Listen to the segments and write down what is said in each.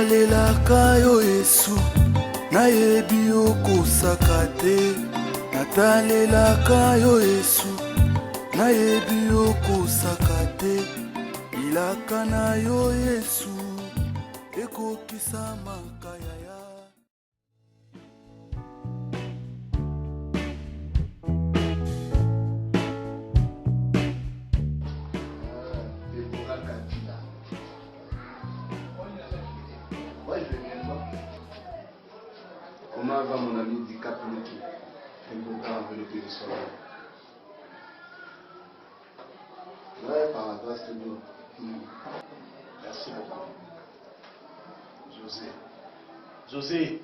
natalelaka yo Yesu nayebi okosaka te natalelaka yo Yesu nayebi okosaka te ilaka na yo Yesu ekokisa makaya ya Comment va mon ami Dika Peluki? Important enveloppé du soir. Ouais, par la grâce de Dieu. Merci beaucoup. José.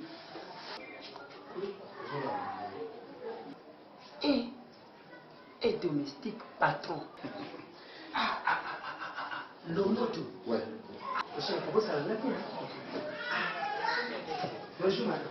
Et domestique patron. L'autre. Ouais. Je ne peux pas ça. Bonjour madame.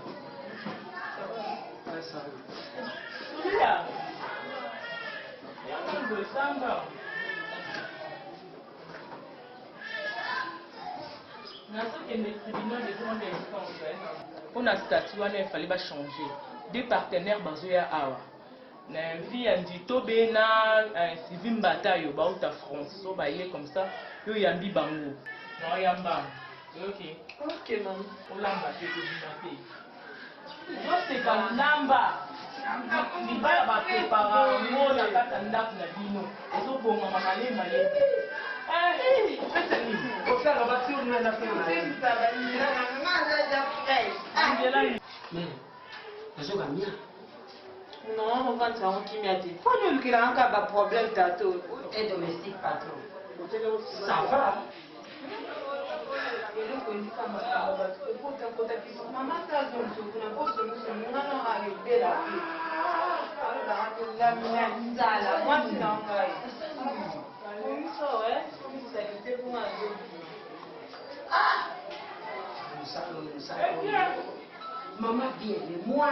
On a statut, il fallait changer. Deux partenaires bazoya awa. Na vie andi tobe na civil bataille ba uta France. So ba il est comme ça, yo yambi bango. Non yamba. OK. OK maman. On lamba te ko dimate. Moi c'est pas lamba. Ni ba ba prépara mo na kata ndap na bino. Ezo bonga mama le male. Non, on va te faire qui m'a dit. Faut nous qu'il a encore un problème tantôt. Et domestique patron. Ça va. Maman bien, mais moi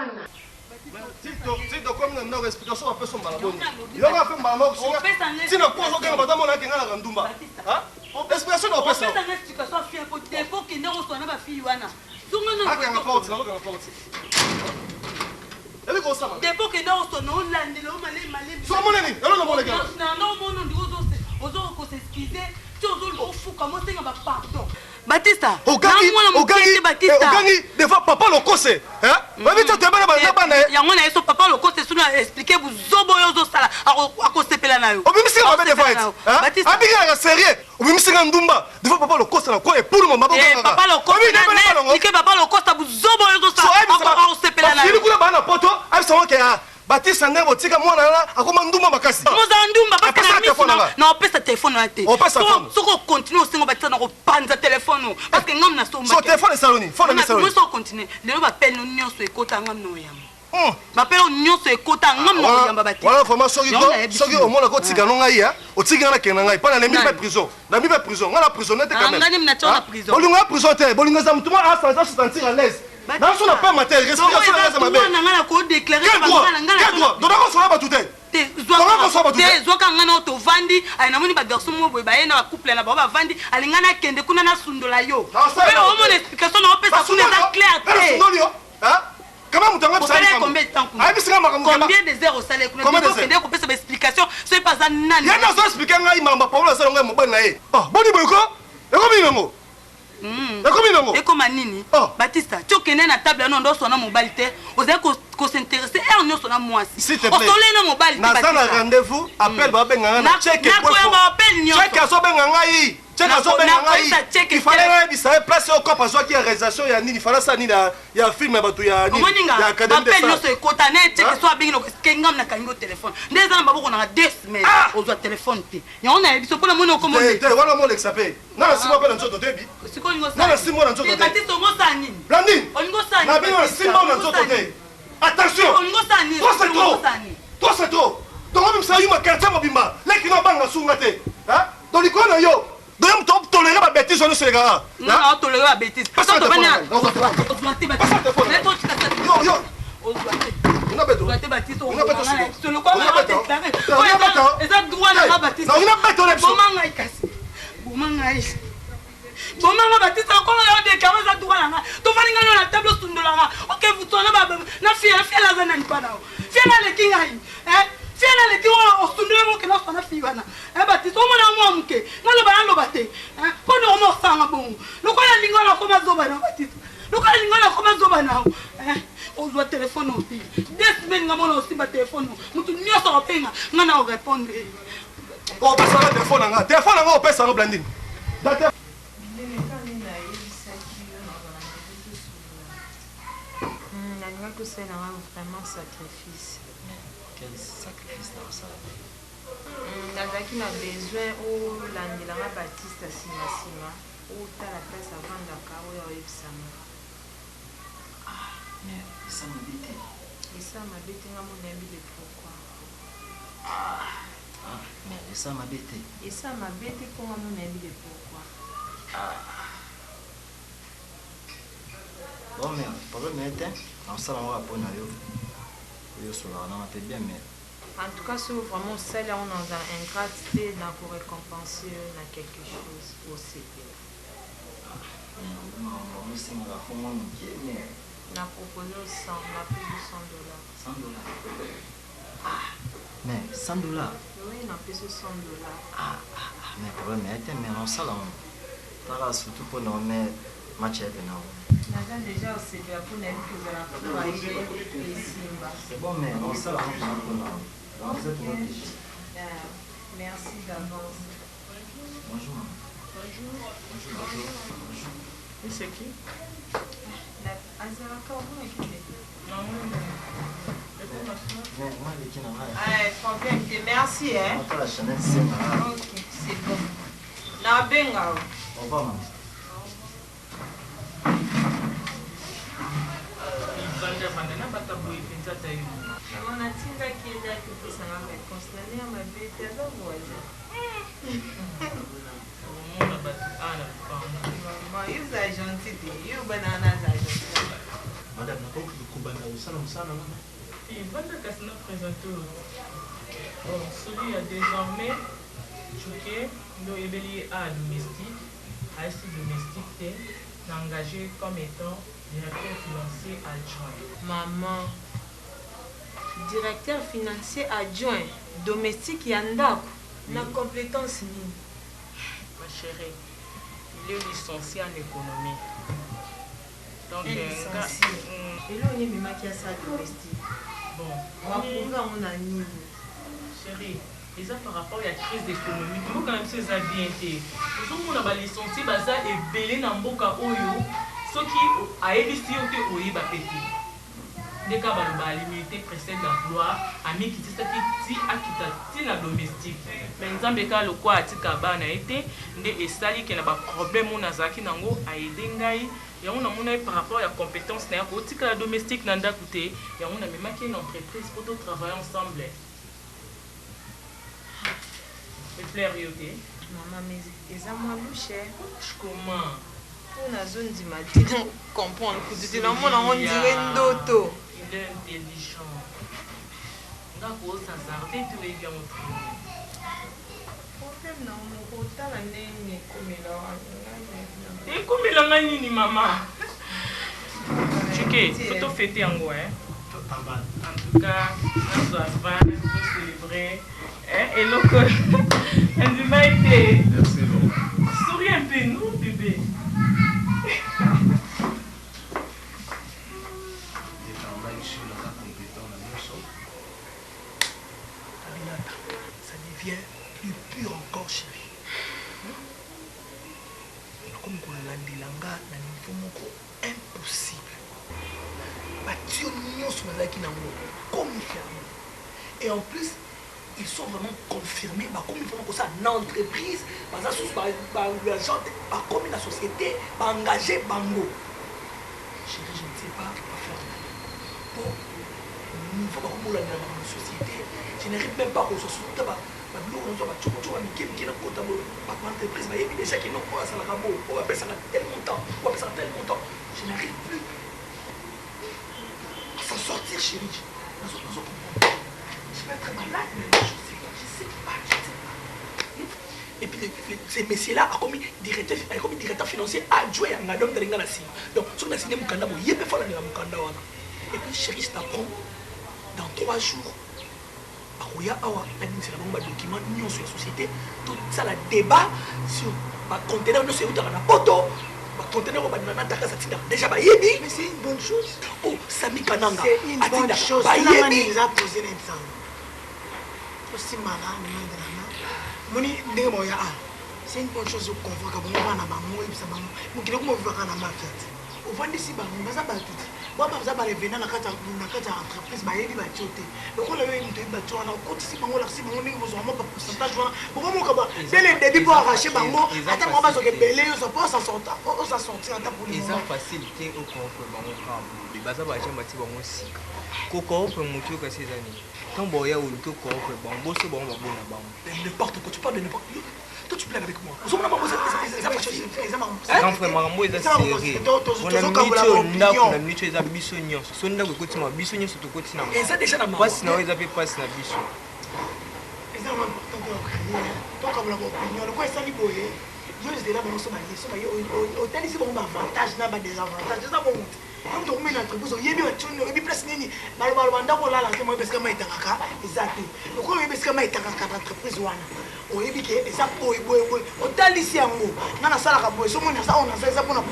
Tito comme nous avons explication à personne malaboni. Il aura fait maman si nous posons que madame on a qu'un à Randumba. Hein? Explication de personne. On fait une explication fière pour défaut qui ne reçoit pas fille wana. Ah qu'un porte, non qu'un porte. Elle est comme ça. Défaut qui ne reçoit non lande le malé. Soit mon ami, non mon gars. Non mon nom aux autres s'excuser. Tu os fou comment c'est un pardon. Batista, des fois papa le conseil, hein? Mais tu te mets là-bas. Il y a un son papa le conseil sur expliquer vous zoboyo sala à cause de pelana yo. Au même si on va des fois, hein? Batista, à sérieux. Au même si on ndumba, des fois papa le conseil quoi et pour le moment papa le conseil, que papa le conseil vous zoboyo sala à cause de pelana yo. Il coule bana poto, avec son que Batista ndembo tika mwana na akoma ndumba makasi. Ndumba parce que non pesa téléphone na té. On passe à fond. Soko continue au singo Batista na ko panza téléphone parce que ngam na so mba. So téléphone saloni, phone na saloni. Moi so continue. Lelo ba pelle no nyonso ekota ngam no yamba. Ba pelle nyonso ekota ngam no yamba Batista. Voilà comment soki au mona ko tika no ngai ya, o tika na kena ngai, pas na mi pas prison. Na mi pas prison, ngala prisonnier te quand même. Ngani mna tona prison. Bolinga prison te, bolinga za mtuma a sans se sentir à l'aise. Dans son appel matin, respiration à l'aise ma belle. Quel droit? Donc on sera pas tout est. Zoka ngana to vandi aina moni ba garçon mo boy ba ena ba couple na ba vandi alingana kende kuna na sundola yo. Mais au moins explication na opesa kuna za clair te. Hein? Comment vous t'en avez combien de temps? Combien de heures au salaire? Combien de heures? Combien de explication? C'est pas ça nani. Ya na zo expliquer ngai mamba Paula ça ngai mo bana e. Boni boyko? E komi nango? Et comme Nini, Batista, tu connais la table, non, on a mobile, vous avez qu'on s'intéresser et on a moi aussi. S'il te plaît, on a un rendez-vous, appelle Babenganga, check il fallait que ça place au corps parce qu'il y a réalisation, il fallait ça, il y a un film, il y a académie de ça. Téléphone. Des ans, on a 2 semaines aux téléphones. Et on a dit que pour le commander. Voilà mon ex-appel. Non, si moi, je vais te dire. Non, si moi, je vais te dire. Blandine, attention. Toi, c'est trop. Donc, même ça, il m'a quartier, ma bimba. Là, qui n'a pas de soumate. Hein? Donc, il connaît yo. Donc, tu tolérer ma bêtise sur le Sénégal. Non, tolérer ma bêtise. Passe le téléphone. Passe le téléphone. Yo. On a besoin. On a besoin. On a besoin. fiela fiela zana ni pana fiela le kinga hi fiela le kiwa osundwe mo kena sona fiwana Baptiste o mona mo amke na lo bana lo bate ko no mo sanga bon lo ko la lingona ko mazoba na Baptiste lo ko la lingona ko mazoba na o doit téléphone aussi des semaines nga mona aussi ba téléphone mutu nyoso openga ngana o répondre o pesa na téléphone nga o pesa no Blandine tout ça là vraiment sacrifice. Quel sacrifice dans ça? Nazaki na besoin ou landela nga Baptiste sima ou ta la place avant d'accord ou yebisama. Mais ça m'a bêté. Et ça m'a bêté nga mon ami de pourquoi. Mais ça m'a bêté. Et ça m'a bêté pour nga mon ami de pourquoi. Bon mais problème est en ça on va pour nayo. Yo sur la on était bien mais en tout cas, c'est vraiment celle là on a un gratitude pour récompenser quelque chose aussi. On s'est mis à fond mon pied mais on a proposé 100, on a plus de $100. $100. Mais $100. Oui, on a plus de $100. Mais problème est mais en ça là on surtout pour nous mais match est bien. Déjà aussi bien pour nous que la c'est bon mais on ça là on merci d'avance. Bonjour. Bonjour. Et c'est qui? Merci, hein? Ok, c'est bon. Na benga. Au revoir, maman. On a tinda qui est là qui ça va me constater à ma bête à la voisine. Maman, you are gentil, you banana gentil. Madame, na kwa kubanda usana maman. Il va te casser notre présenteur. Bon, celui a désormais choqué, nous est à domestique, à domestique, engagé comme étant directeur financier adjoint. Maman, directeur financier adjoint, domestique Yandako, na compétence ni. Ma chérie, il est licencié en économie. Donc, et là, on est même qui a ça domestique. Bon, on va prouver à mon ami. Chérie, et ça par rapport à la crise économique, il faut quand même que ça bien été. Nous sommes licenciés, ça est belé dans Mboka Oyo. Ce qui a évité au Oyi Bapeti. Des cas de limité précède d'emploi, ami qui dit qui a la domestique. Mais nous avons des cas le quoi à Tikaba n'a été, des sali qui n'a pas problème on a zaki nango a aidé ngai. Et on a mon par rapport à la compétence n'a pas tika la domestique n'a d'écouter. Et on a même marqué une entreprise pour tout travailler ensemble. Mais plaire yoté. Maman mais les amours cher. Comment? On a zone d'imaginer comprendre que tu dis on dirait ndoto. Il est intelligent. On a quoi ça s'arrête tout est bien montré. Problème non mon côté la nene comme là. Et comme il a nini maman. Chiqué, faut tout fêter en gros hein. En tout cas, on doit célébrer et le invité. Merci beaucoup. Souris un peu non bébé. Ça devient plus pur encore chérie. Comme on l'a dit, l'anga n'a niveau impossible. Batio nous sommes là qui n'ont confirmé. Et en plus, ils sont vraiment confirmés. Comme ils font ça dans l'entreprise, comme la société, engagé Bango. Chérie, je ne sais pas quoi faire. Bon, il faut que dans la société, je n'arrive même pas à se soutenir. Je n'arrive plus à s'en sortir, chérie. Je vais être malade, mais je sais pas. Et puis ces messieurs-là a commis directeur financier adjoint à Madame Dalinga Nassim. Donc, si on a signé Mukanda, il y a pas de Mukanda. Et puis chérie, je t'apprends, dans 3 jours, Aroya Awa, l'administration de documents, l'union sur la société, tout ça, le débat sur le conteneur de ce dans la poto, le conteneur de déjà, mais c'est une bonne chose. Oh, Sami Kananga, c'est une bonne chose. Il a posé l'exemple. Aussi malin, c'est une bonne chose qu'on voit quand on va à la maman et ça maman. Nous qui nous vivons à la market. Au fond d'ici, on va pas tout. Moi, par exemple, les venants dans la entreprise, bah, il va choter. Donc, on a eu une bateau, on a continué, on a si on est vraiment pas pourcentage. Pour moi, c'est le début pour arracher bango. Attends, on va se rebeller, on va s'en sortir, on va sortir. Ils ont facilité au corps bango quand les bases à bâtir bâti bango si. Coco peut monter que ces années. Quand boya ou le corps bango, c'est bon, on va bon là-bas. N'importe quoi, tu parles de n'importe quoi. Toi, tu blagues avec moi. Quand frère Marambo est serré. On a mis tu es à Bissonnion. Son là, écoute moi, Bissonnion sur ton côté. Et ça déjà dans ma passe, non, ils avaient passé la Bisson. C'est important de comme l'opinion. Le quoi, ça libre. Je suis là, mais on se marie. Au tel ici, on a avantage, n'a pas des avantages. C'est ça, bon. Comme tu mets l'entreprise, il y a bien une place nini. Malheureusement, on l'a lancé, moi, parce que moi, il est à exact. Donc, on est parce que moi, il est à l'entreprise. On est bien, et ça, on t'a ici en haut. On a ça là, on a ça pour la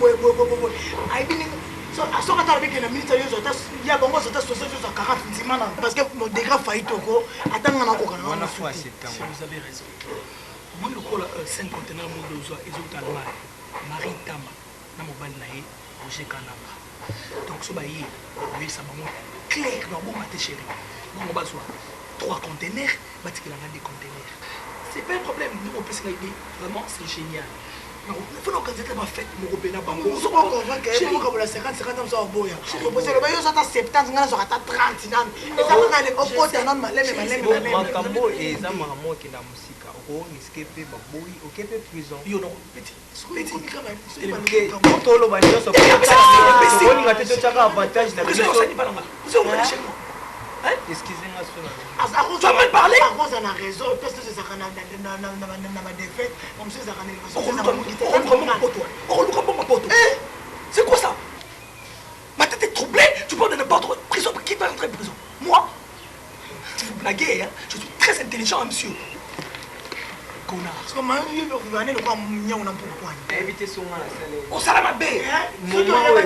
so quand tu as avec la ministre, il y a bon, ça t'a sauté sur 40 centimes parce que mon dégât faillit au corps. Attends, on a encore on a fois c'est temps. Vous avez raison. Moi, le col 5 conteneurs de Zoa, ils ont talma, Marie Tama, Namobal Nae, Roger Kananga. Donc, ce bailli, oui, ça m'a clair, non, bon, ma chérie. Bon, on va soit 3 conteneurs, mais il y a des conteneurs. C'est pas un problème, nous, on peut se régler. Vraiment, c'est génial. Il faut que tu aies fait mon repère. On se voit qu'on va gagner 50 ans sur Boya. On peut se le bailler sur 70 ans, sur 30 ans. Et ça va aller au côté de notre Macambo et Zamaramo qui est la musique. On risque de boy, ok, prison. Yo non, petit. Quand on le voit, ça fait on a été déjà avantage dans le vous êtes chez moi. Excusez-moi, tu vas mal parler. On a raison, parce que c'est ça qu'on a dans ma défaite. Comme ça, ça c'est quoi ça? Ma tête est troublée, tu parles de n'importe quoi. Prison, qui va entrer en prison? Moi? Tu vous blaguez, hein? Je suis très intelligent, monsieur. Connard. Parce que moi, je vais aller le voir, on a pour quoi? Évitez son mal à saler. On s'en a ma bête.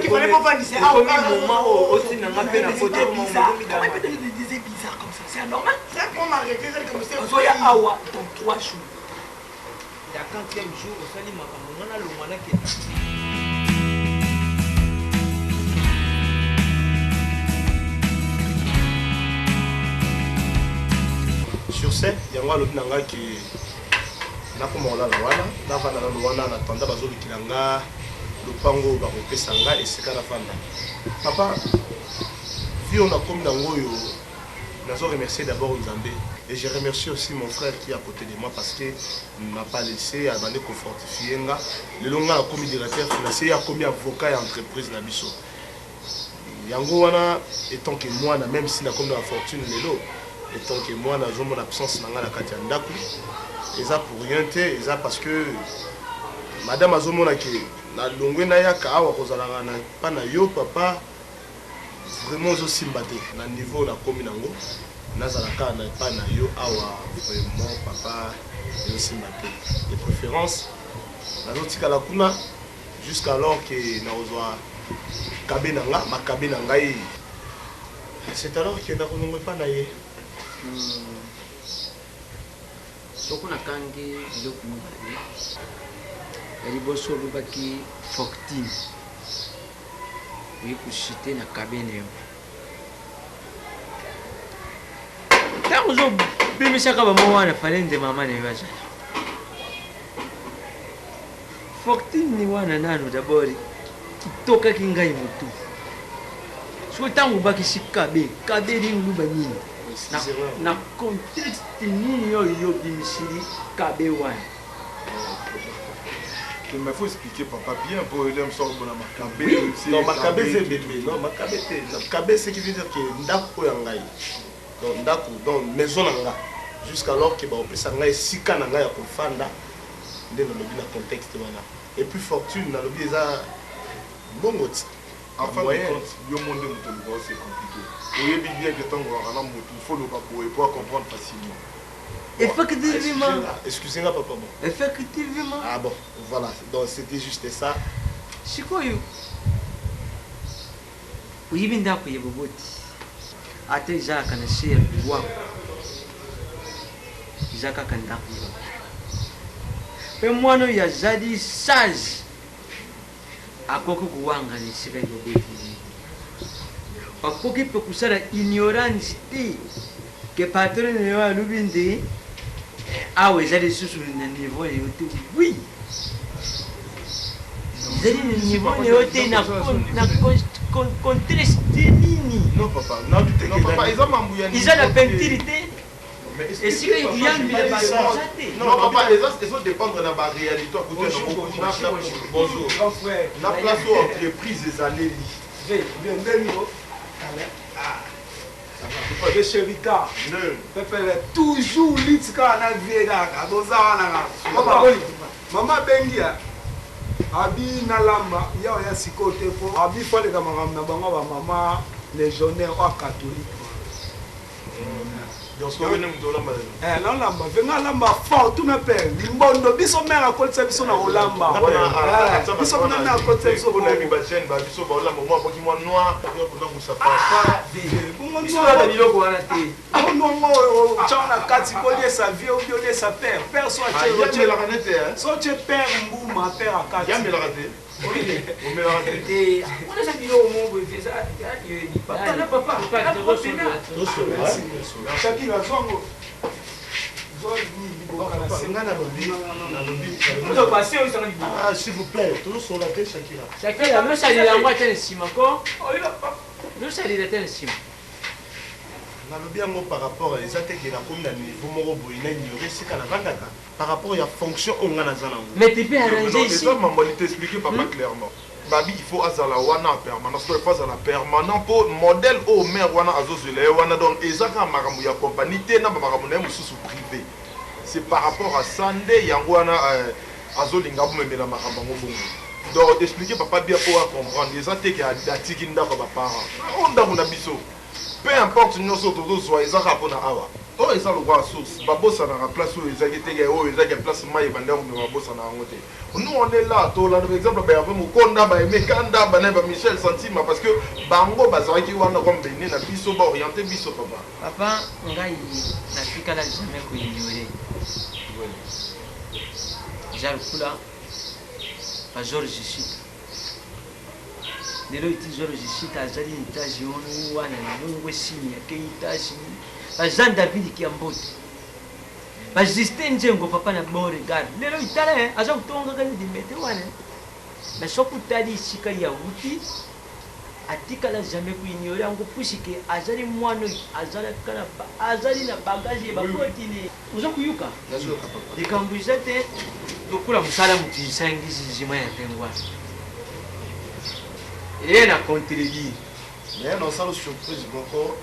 Qui fallait pas vendre, c'est moment aussi n'a pas fait la photo. Comment il peut donner des idées bizarres comme ça? C'est anormal? c'est pour m'arrêter, c'est comme ça. Zoya Awa, dans 3 jours. Il y a 4e jour, au Sali Makambo, on a le moyen qui est. Sur ce, il y a un autre qui nakoma olala wana navanda nano wana natanda bazolikila nga lopango bakopesa nga esika navanda papa vi on akomi nango oyo nazo remercier d'abord Nzambe et je remercie aussi mon frère qui est à côté de moi parce que m'a pas laissé abandonner confortifier nga lelo nga nakomi directeur financier akomi avocat ya entreprise na biso yango wana étant que moi na même si nakomi na fortune lelo étant que moi na zomona absence na nga na kati ya ndako. Et ça pour rien, et ça parce que madame Azomona qui na longwe na yaka awa kozalaka na pa na yo papa vraiment aussi mbaté na niveau na komi nango nazalaka na pa na yo awa vraiment papa aussi mbaté de préférence na lotika la kuna jusqu'alors que na ozwa kabe nanga makabe nangai c'est alors que na konongwe pa na ye soko na kangi biloko mibale ya liboso olobaki fortune oyi koshite na kabene yo ntango ozobimisaka bamo wana fale nde mama na yo azala fortune ni wana nano dabord kitokaki ngai motu soki ntango obakisi kabe nini oluba nini na contexte nini oyo bimisili kabe wana il me faut expliquer papa bien pour l'homme sort bon makabe non makabe c'est bébé non makabe c'est qui veut dire que ndako ya ngai donc ndako donc maison na nga jusqu'alors que ba opesa ngai sika na ngai ya kofanda nde na lobi na contexte wana et puis fortune na lobi eza bongo En fin de compte, le monde de Moutouba, c'est compliqué. Vous voyez bien que tant qu'on a un il faut le papo et pouvoir comprendre facilement. Effectivement. Excusez-moi, papa. Bon. Effectivement. Ah bon, voilà. Donc c'était juste ça. Sikoyo. Uyibi ndako ye boboti. Ate jaka na share wako. Jaka kandako. Pe mwana ya jadi sage. Akoko kuwanga ni sika boboti. Akoki pe kusala ignorance ti. Que patron ne wa lubindi. Ah oui, j'ai sous le niveau et oui. J'ai le niveau et na contexte nini. Non papa, non papa, ils ont mambouya. Ils ont la peinture. Et si ils viennent non papa, ils ont dépendre de la réalité à côté de bonjour. La place aux entreprises des années. De Chérita, toujours litka na viega, maman Bengia, abi na lamba, ya sikote po, abi fale ka maramna bango ba maman légionnaire ou catholique. Donc ce que nous lamba. Non lamba, venga lamba fort tout me père. Limbondo biso mère akol sa biso na olamba. Biso na mère akol sa biso na mi ba chaîne ba biso ba olamba mo ko ki mo noir pour nous ça passe. Biso na biloko wana te. Non chana kati ko lié sa vie ou bien sa père. Père soit tu la ranete hein. Soit tu père mbuma père akati. Ya me la raté. Oui, on me la raté. On a ça biloko mo bo fait ça. Papa. Chaki la zongo. Ah, s'il vous plaît, toujours sur la tête, Shakira. Shakira, nous saluons la moitié de Sima. Nous saluons la tête de Sima. Par rapport à les attaques qui sont niveau par rapport à la fonction on a mais tu peux arranger ici. Je t'expliquer papa clairement. Babi il faut azala wana permanence il faut azala permanent pour modèle au maire wana azozele wana donc ezaka makambo ya compagnie te na makambo na mususu privé. C'est par rapport à Sandé yango wana azolinga bomemela makambo ngobongo. Donc expliquer papa bien pour comprendre les attaques ya atiki ndako ba parents. On ndako na biso. Peu importe nous sommes tous ils ont rapport à awa. Oh ils ont le droit source. Babosa na place où ils ont été oh ils ont place maille bandeur mais babosa na ngote. Nous on est là to là par exemple ba yavé mukonda ba emekanda ba neba Michel Santima parce que bango bazaki wana comme béné na biso ba orienté biso papa. Papa ngai na fika la jamais ko ignorer. Jar kula ba George Chita. Lelo iti George Chita azali itaji onu wana nungwe sini ya ke itaji ba Jean David Kiambote ba Justin Njengo papa na Beauregard lelo itale aza kutonga kani dimete wana na soku tadi sika ya wuti atika la jamais ku ignorer ango pusike azali mwana azali kana azali na bagage ba kotini uza kuyuka likambuza te dokula musala mutisangi zizima ya tengwa. Et na contredit. Mais non ça surprise beaucoup.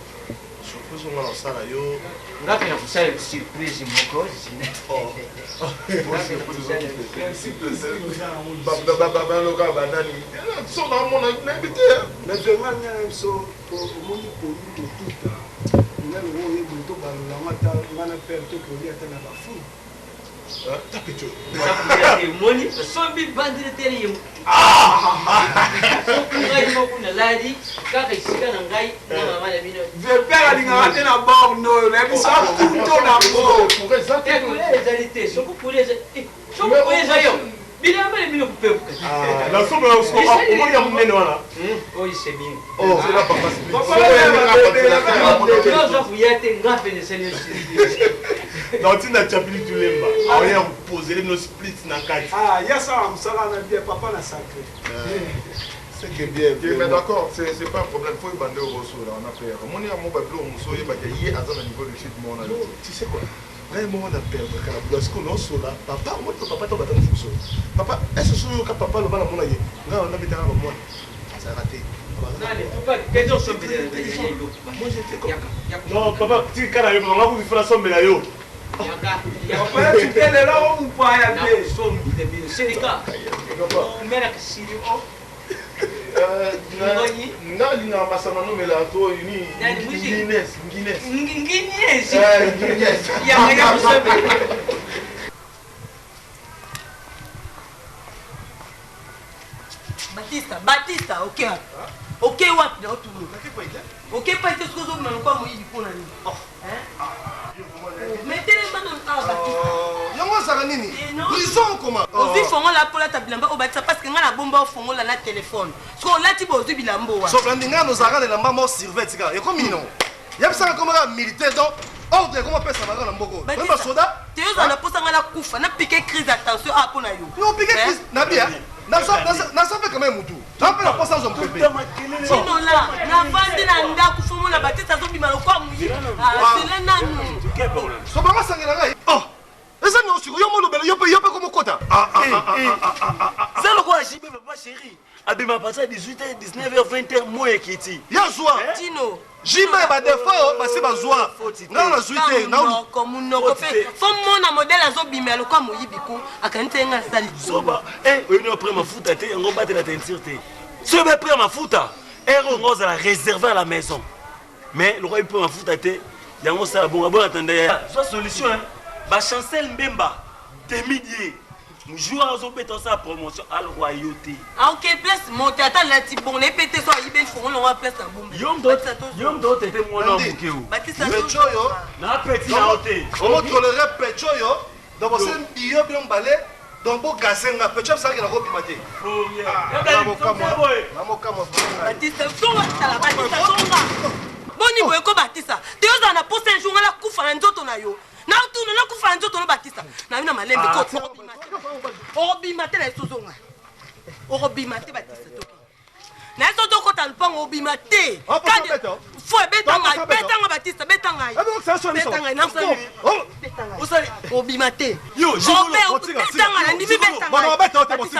Surprise on va ça là yo. Ngapi na kusala surprise moko. Oh. Baba loka banani. So na mon invité. Mais je m'en ai so au monde pour tout. Nous avons eu beaucoup de mata mana père tout pour dire à la fou. Tapecho. Moni, sombi bandire tele yo. Ngai mo kuna ladi, kaka isika na ngai na mama na bino. Je père alinga te na borno, na biso tout na bo. Pour ça te les alité, soko pour les yo. Bila mbele bino kupepu. Ah, la somme au moment ya munene wana. Oh, c'est bien. Oh, c'est là papa. Donc tu n'as pas pu tout lemba. Rien poser les split na kati. Ah, il y a ça on sera na bien papa na sacré. C'est que bien. Mais d'accord, c'est pas un problème, faut bander au rosso là, on a peur. Mon ya mo ba blo mo so ye ba ye azana niveau de chute mon là. Tu sais quoi? Là moi on a peur parce que non so là, papa moi papa to batana so. Papa, est-ce que so ka papa le bala mon ye? Là on a bitana ba moi. Ça a raté. Moi j'étais comme non papa, tu kana yo on va vous faire ça mais là yo. Papa tu t'es là on pas y aller. C'est le cas. On met la Ngalinga masama no melato ini. Guinness. Batista, ok. Ok, what the auto. Ok, pas ce que vous m'avez pas mouillé pour la nuit. Mettez les mains dans le temps, Batista. Yango saranini. Prison comment? Ozi fongo la pour la tabilamba au Batista parce que nga la bomba fongo la téléphone. Parce qu'on l'a tibo ozi bilambo wa. So blandinga nos arana la mama surveille tika. Et comme non. Yabisa comme un militaire donc ordre comment peut ça va na mboko. Même pas soda. Tu es na posa nga la kufa na piquer crise d'attention à pona yo. Non piquer crise na bien. Na ça fait quand même mutu. Ça fait la posa zo mpepé. Sinon là, na vandi na ndaku fongo la Batista zo bimalo kwa muyi. Ah, c'est là nanu. So ba masangela ngai. Oh. Eza no siko yo molo bela yo pe comme kota. C'est le quoi jibe papa chéri. Abima passa 18h 19h 20h moi ekiti. Ya zoa. Tino. Jibe ba defo ba se ba zoa. Na na zuite na comme no fait. Faut mona modèle azo bimelo kwa muyi biko akante nga sali. Soba on est prêt mafuta te on battre la teinture te. Ce be prêt mafuta. On va la réserver à la maison. Mais le roi il peut mafuta te. Yango ça bon attendez. Soit solution hein. Ba chancel Mbemba Temidie nous jouons au béton sa promotion à la royauté. Ah ok place monter attends la ti bon les pété so ibel font on va place en bombe. Yom do tete moi na bukeu. Batista Pechoyo na petit na hotel. On tolérer Pechoyo donc c'est bio bien balé donc bo gasenga Pechoyo ça qui na kopi maté. Oh yeah. Na mokamo. Batista so la Batista songa. Boni boye ko Batista. Te oza na poste un jour la kufa na nzoto na yo. Na tu na kufa nzoto no Batista. Na bina malembe ko obimate la sozonga. Obimate Batista toki. Na soto ko talpango obimate. Faut betanga Batista betanga. Betanga na so. Usali obimate. Yo, betanga na ndibi betanga.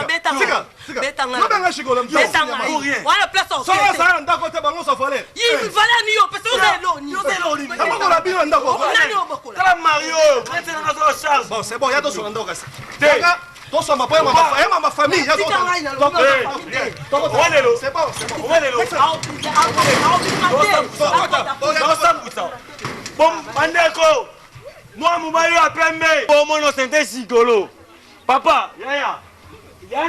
Betanga. Betanga. Wala place au. Ça ndako te bango so fallait. Il fallait ni yo parce que c'est l'eau ni. Comment la bien ndako? Kala Mario, prête na so charge. Bon, c'est bon, ya do so ndako kasi. Tenga, to so ma boya ma famille, ya do. C'est bon, c'est bon. Bon, Andeko, moi, Moubayo a pembe. Bon, mon c'est sigolo. Papa, yaya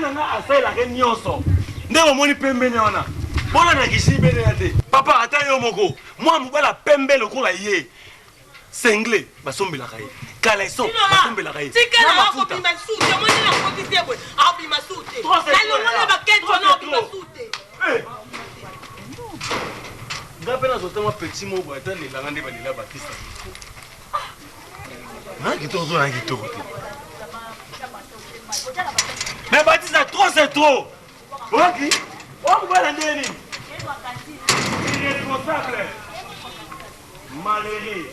nanga asa la nyonso. Ndeko moni pembe ne ona. Bona na kishibe ne ate. Papa, ata yo moko. Moi, Moubala pembe le kola ye. Sengle, basombe la kaye. Kaleso, basombe la kaye. Tikala ko bima soute, moi na ko tisebwe. A bima soute. Na lo ba ketso na bima soute. Ngapena zote mwa petit mot boy tan lelanga nde balela Batista. Na kitoko na kitoko te. Mais Batista trop c'est trop. OK? On va la ndeni. Irresponsable. Malheureux.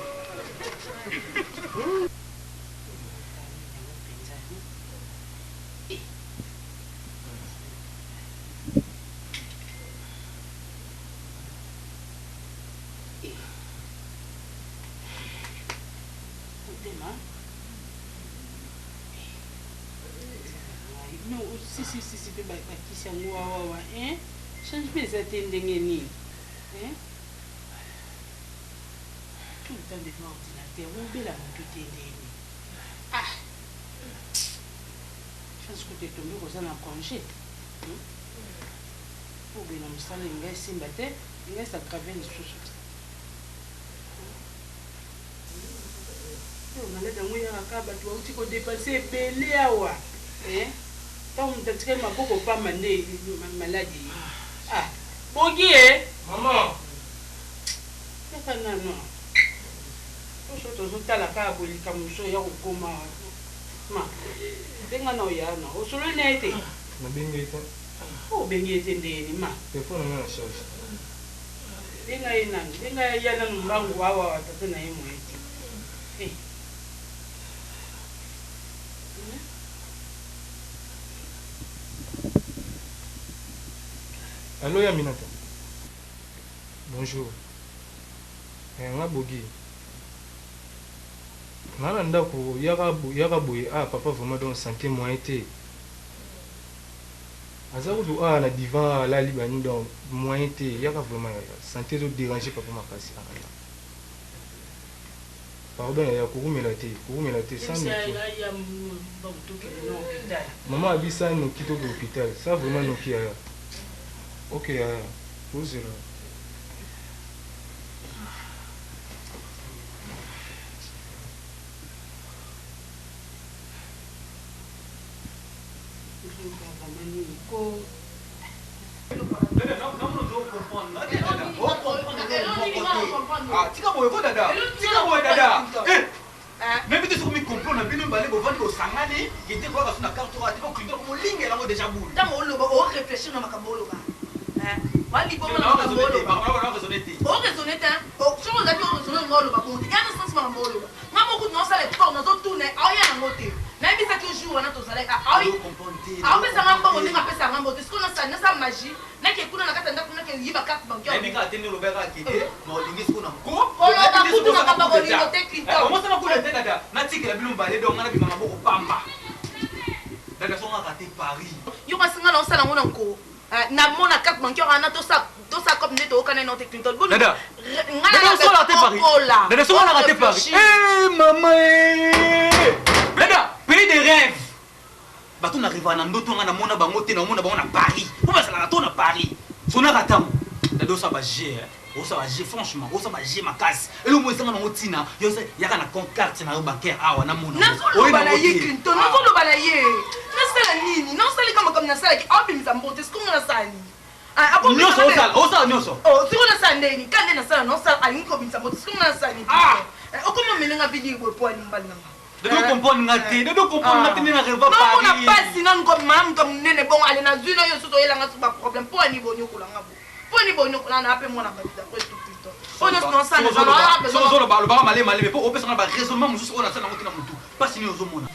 Si, bakisi yango wawawa change mpe eza te ndenge nini tout le temps devant ordinateur obela moto te ndeni chance kote tombe koza na congé obela mosala engai esimba te engai sagrave lisusu onaleta yango eyaka bato bauti kodepanse ebele awa tant que tu as beaucoup pas mané maladie. Ah, bon qui est? Maman. C'est ça non. Tout ce que la carte il comme ça ya koma. Ma. Benga no ya no. O solo na ete. Na bengete. O bengete ndeni ma. Telefone na charge. Benga ina. Benga ya na mbangu wawa tata na yemo ete. Allô Yaminata. Bonjour. Nga bogi. Nga ndako yaka boye papa vraiment donc santé moyen te. aza kutu na divan alali bani donc moyen te yaka vraiment santé ezoderange papa makasi ala pardon ya kokumela te sans maman abisa noki toke hôpital ça vraiment noki aya ok aya ozela tika boye ko dada même te sokomi comprendre na bino mbale bovandi osangani yete koyaka so na cartora te koklinga komolingela yango déjà boule ntango oloba oréfléchir na makambo oloba waliboma na makambo oloba oraisonne te soki ozali oraisonne nga oloba bonte ya na sens makambo oloba nga mokutu naosala effort nazotourne aoya nango te nayebisaki ojour wana tozalaki aopesanga mbongo ndenge apesanga mbo te soki nasala magie nake kuna na kati ya ndako nake yiba carte bancaire oloba kutu makamba bolingo te kritomosana kuna te dada natikela bino mbale donc nga nabima maboko pamba dada so ngaka te paris yo masinga naosala ngo na nko namona carte bancaire wana tosa comme nde tookana no te clinton dada osola te paris dada so ngaka te paris mama dada pays de rêve bato na rêve na ndoto nga namona bango te namona bango na paris po basalaka to na paris sonaka ntango dada osa baje osa baje franchement osa baje makasi elongo esanga nango ntina yaka na compte carte na yo bancaire awa namona nazoloba na ye clinton nazoloba na ye nasala nini naosalika makambo nasalaki abimisa mbote sikongo nasala nini nyonso osala nyonso siko nasala ndeni ka nde nasala naosala alingi kobimisa mbote sikongo nasala nini okoma melenga bili bopoani mbali nanga dedo comprendre nga te na rêve Paris namona pasi nanu komimala moto monene bongo ale na zwi na yo soso oyelanga so baproblème mpo ani bonyokolanga bo mpo ani bonyokolanga na ape mwana babita po etuplito oyo nyonso nosalaolobaka malema mpo opesanga baraisonnement mosusu oyo nasala nango te na motu pasi nini ozomona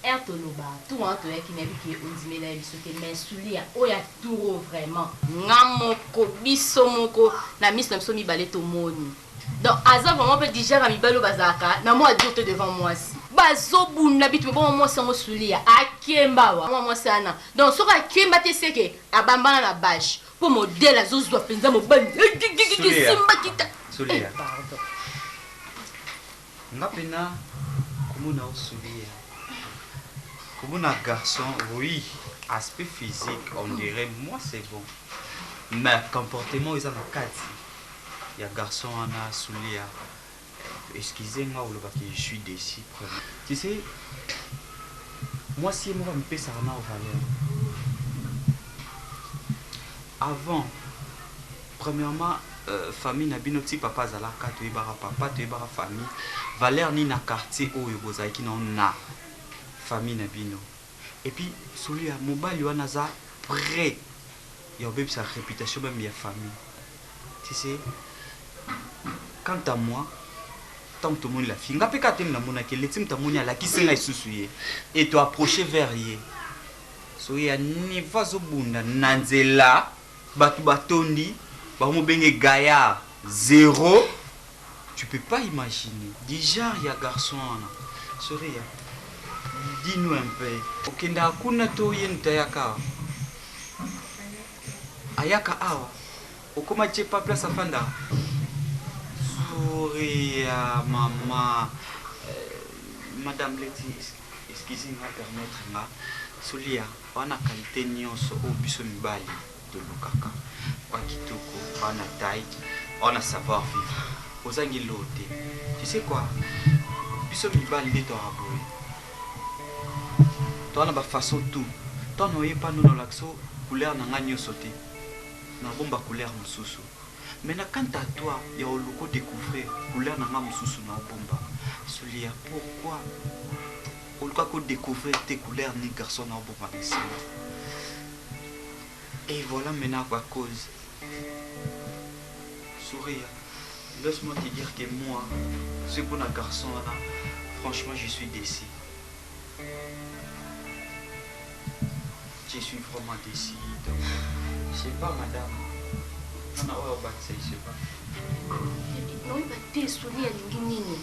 r toloba tout wana toyaki nayebi ke ondimela ye biso te mais sulia oyo aturo vraiment nga moko biso moko na miso na biso mibale tomoni donc aza vraiment mpe déjà na mibale oyo bazalaka na mwa adio te devant mwasi bazobunda bitu bongo mwasi yango sulia akemba wa mwa mwasi wana donc soki akemba te seke abambana na bashe mpo modele azozwa mpenza mobali simbakita sulia nga mpena komona osulia komona garçon oui aspect physique on dirait moi c'est bon mais comportement eza na kati ya garçon wana sulia excusez-moi olobaki je suis déçu vraiment tu sais moi si moko amipesaka na valeur avant premièrement famille na bino ti papa azalaka toyebaka papa toyebaka famille valeur ni na quartier oyo bozalaki nao na famille na bino et puis sulia mobali wana aza prêt ya obebisa réputation même ya famille tu sais quant à moi tant que tout le monde l'a fait nga pe ka tem na mona ke leti mtamoni alakisi nga isusu ye et to approcher vers ye so ya ni vazo bunda na nzela batu batondi ba mo benge gaillard zéro tu peux pas imaginer déjà il y a garçon là soria dis-nous un peu okenda kuna to yenta yaka ayaka awa okoma chepa place afanda Soria, maman, madame Letty, excusez-moi permettre nga, Solia, on a qualité nyonso au biso mibali de Lukaka, kwa kitoko, on a taille, on a savoir vivre, aux angilote. Tu sais quoi? Biso mibali de toi aboué. Toi on a ba façon tout. Toi n'oye pas nous dans l'axo couleur nanga nyonso te. Na bomba couleur mususu. Maintenant, quant à toi, il y a le découvrir couleur n'a mususu na bomba. Solia, pourquoi au lieu de découvrir tes couleurs ni garçon na bomba ici. Et voilà maintenant à cause. Sourire. Laisse-moi te dire que moi, ce qu'on a garçon là, franchement, je suis déçu. Je suis vraiment déçu. Donc, je sais pas, madame. noyeba te soli alingi nini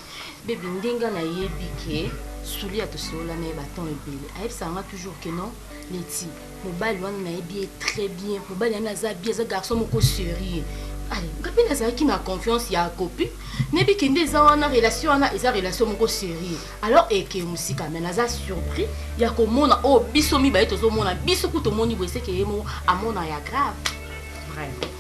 bebi ndenge nayebi ke Souli à te sola mais bâton et belle. Aïe ça m'a toujours que non. Leti, mon bal loin n'a bien très bien. Mon bal n'a pas bien ce garçon mon sérieux. Allez, quand bien ça qui m'a confiance il y a copie. Nebi qui des ans en relation on a esa relation mon sérieux. Alors et que musique mais n'a surpris. Il y a comme on a oh bisomi ba eto zo mona biso ku to moni bo c'est que mo amona ya grave. Vraiment.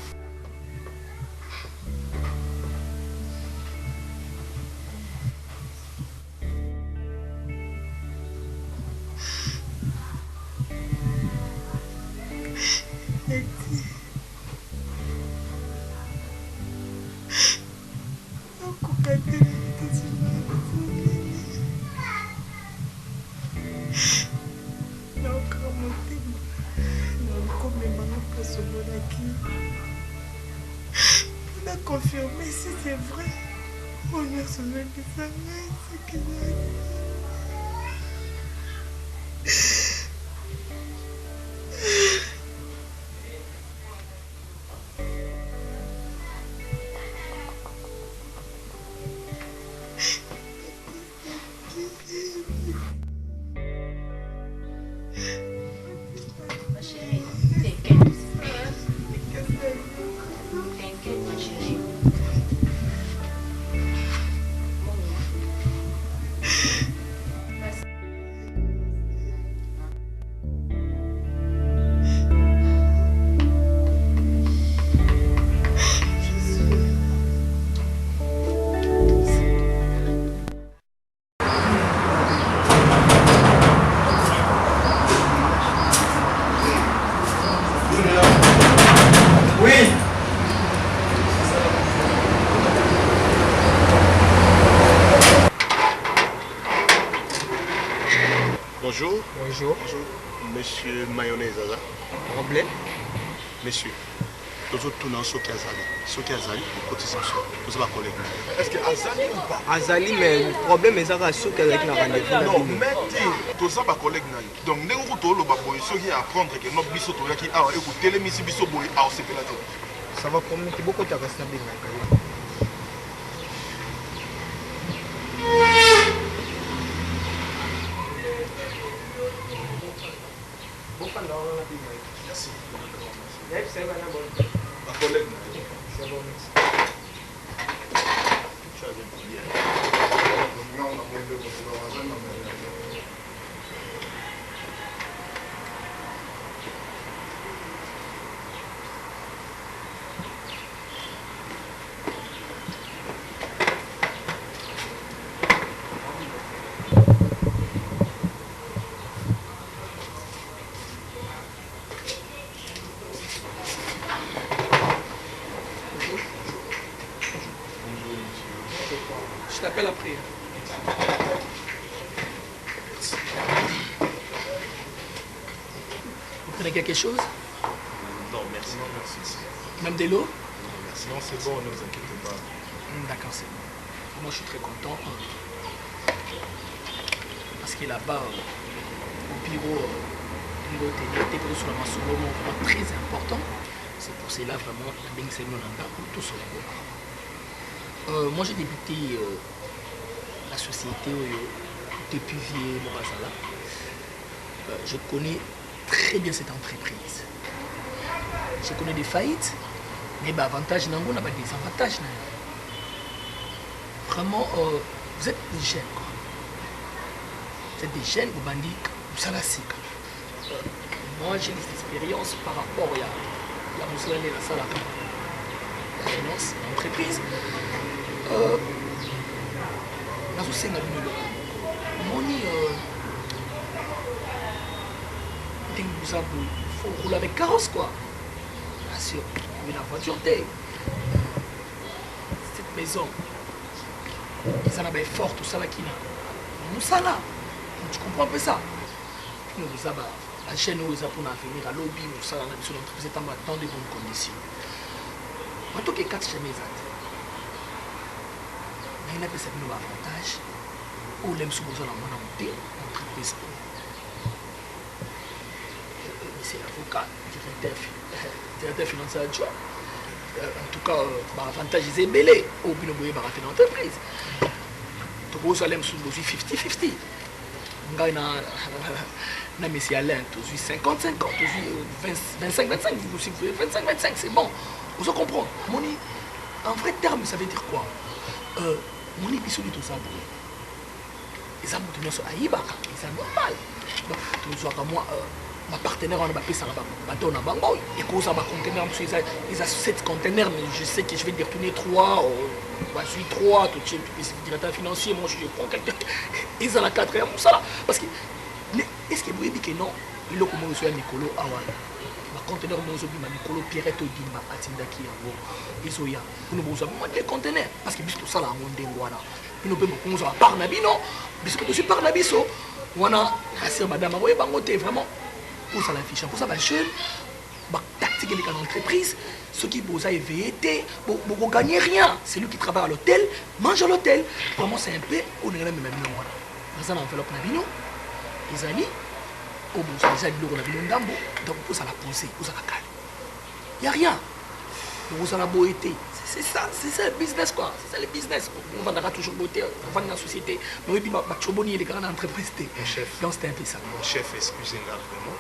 Confirmer si c'est vrai. On a soulevé que ça c'est qu'il y a. Bonjour. Bonjour. Monsieur Mayonnaise, Zaza. Problème. Monsieur, nous autres tournons sur Azali. Sur Azali, nous cotisons sur. Nous avons un collègue. Est-ce que Azali ou pas? Azali, mais le problème est que sur Azali n'a rendez-vous. Non, mais tu as un collègue. Donc, nous avons un ceux qui apprendre que notre biso qui a écouté les missions biso boy à OCP. Ça va promettre beaucoup de temps. Merci. Ma collègue. C'est bon, Je t'appelle après. Vous prenez quelque chose? Non, merci. Non, merci. Même de l'eau? Merci. Non, c'est bon, ne vous inquiétez pas. D'accord, c'est bon. Moi, je suis très content. Parce que là-bas, au bureau, vraiment très important. C'est pour cela vraiment moi j'ai débuté la société depuis Vieux Morazala. Je connais très bien cette entreprise. Je connais des faillites, mais avantages n'en on a pas des avantages. Vraiment, vous êtes des jeunes. Quoi. Vous êtes des jeunes, vous bandits, vous savez. Moi j'ai des expériences par rapport à la Mousselane et la Salaka. La finance, l'entreprise. Nazosenga bino moni ndenge boza boye faut rouler avec carrosse quoi. Bien sûr, mais la voiture t'es cette maison ça n'a pas fort tout ça là qui n'a moussala tu comprends un peu ça nous vous avez la chaîne où vous avez pour l'avenir à lobby moussala na biso l'entreprise est dans de bonnes conditions en tout cas 4 chemins il a fait un avantage où l'aime sous besoin de mon entreprise. C'est l'avocat, directeur financier adjoint. En tout cas, l'avantage est belé au binoboye dans l'entreprise. Tout le monde l'aime sous besoin 50-50. ngai na Messie Alain, tu 50-50, tu 25-25, vous aussi 25-25, c'est bon. Vous comprenez. Moni, en vrai terme, ça veut dire quoi? Moni bisoli tout ça. Et ça monte bien sur Aïba, c'est normal. Donc, tu vois comme moi, ma partenaire on a payé ça bateau na bango. Et quand ça va conteneur, ils ont 7 conteneurs, mais je sais que je vais détourner 3. Je suis 3, tout le directeur financier, moi je prends quelqu'un. Ils ont la 4e pour ça là. Parce que, est-ce que vous avez dit que non? Il a commencé à Nicolo Awan. Ma conteneur, moi je dis Nicolo Pierrette Odima, Atindaki, Isoya. Nous avons des conteneurs. Parce que tout ça là, on est voilà. Nous pouvons commencer à parler, non? Parce que je suis parlé, on a rassuré madame, vraiment. Pour ça, l'affiche, pour ça, jeune, tactique de l'entreprise, ceux qui vous avez éveillé, vous ne gagnez rien. C'est lui qui travaille à l'hôtel, mange à l'hôtel. Vraiment, c'est un peu, on est même dans un enveloppe, les amis, au bout, ça donc vous allez la poser, vous allez la caler. Il n'y a rien. Vous allez la beauté. C'est ça le business quoi. C'est ça le business. On vendra toujours beauté, on vend dans la société. Mais puis, je suis les grandes entreprises. Mon chef. Donc c'était un peu ça. Mon chef, excusez-moi vraiment.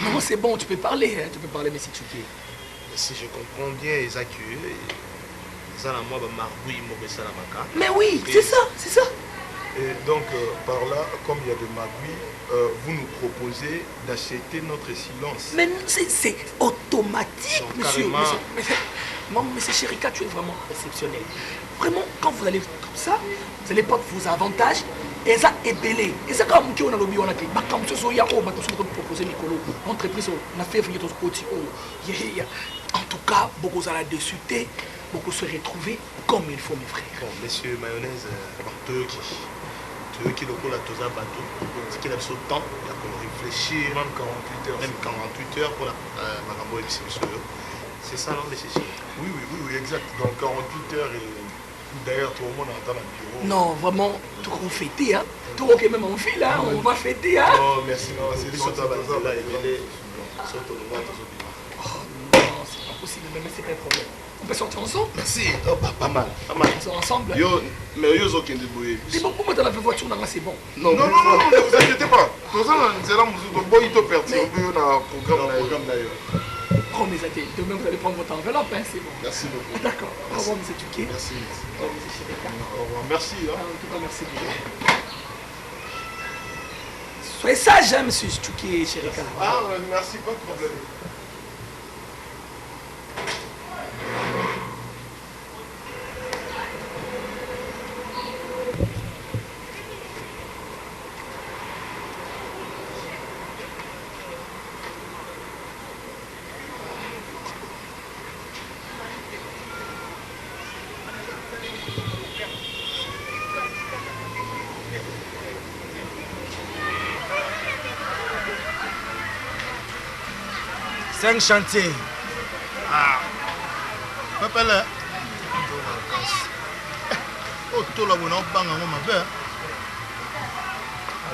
Non, c'est bon, tu peux parler, hein, tu peux parler, mais si tu veux. Si je comprends bien, ils accueillent. Mais oui, c'est ça, c'est ça. Et donc, par là, comme il y a de magouilles, vous nous proposez d'acheter notre silence. Mais c'est automatique, donc, monsieur. Monsieur Chérika, tu es vraiment exceptionnel. Vraiment, quand vous allez comme ça, vous allez prendre vos avantages et ça est belé. Et c'est comme on a lobby, on a dit, comme ce soit, il y a proposé Nicolo, l'entreprise, on a fait venir ton côté. En tout cas, beaucoup à la dessus, beaucoup se retrouver comme il faut, mes frères. Bon, monsieur Mayonnaise, qui le coup la tosa bateau, c'est qu'il a besoin de temps, il a qu'on réfléchir, même 48 heures pour la Marambo et c'est ça, non, les chéchis? Oui, exact. Donc 48 heures et d'ailleurs tout le monde entend dans le bureau. Non, vraiment, tout on fêter, hein. Tout on même en file, hein. On va fêter, hein. Oh, merci, non, c'est lui surtout là, il est surtout le mois, oh non, c'est pas possible, mais c'est pas un problème. On peut sortir ensemble? Merci, oh, pas mal. On sort ensemble. Yo, mais yo, zo kende boye. C'est bon, pourquoi t'as la voiture, c'est bon. Non, ne vous inquiétez pas. Tout ça, c'est là, vous avez tout perdu. On a un programme d'ailleurs. Oh, mais demain, vous allez prendre votre enveloppe, hein, c'est bon. Merci beaucoup. D'accord. Au revoir, monsieur Tuké. Merci. Au revoir, monsieur Chérika. Au revoir, merci. En tout cas, merci beaucoup. Soyez sage, hein, monsieur Tuké, Chérika. Ah, merci, pas de problème. Cinq chantiers. Ah. Papa là. Oh, tout là, on a un bang à mon mabé.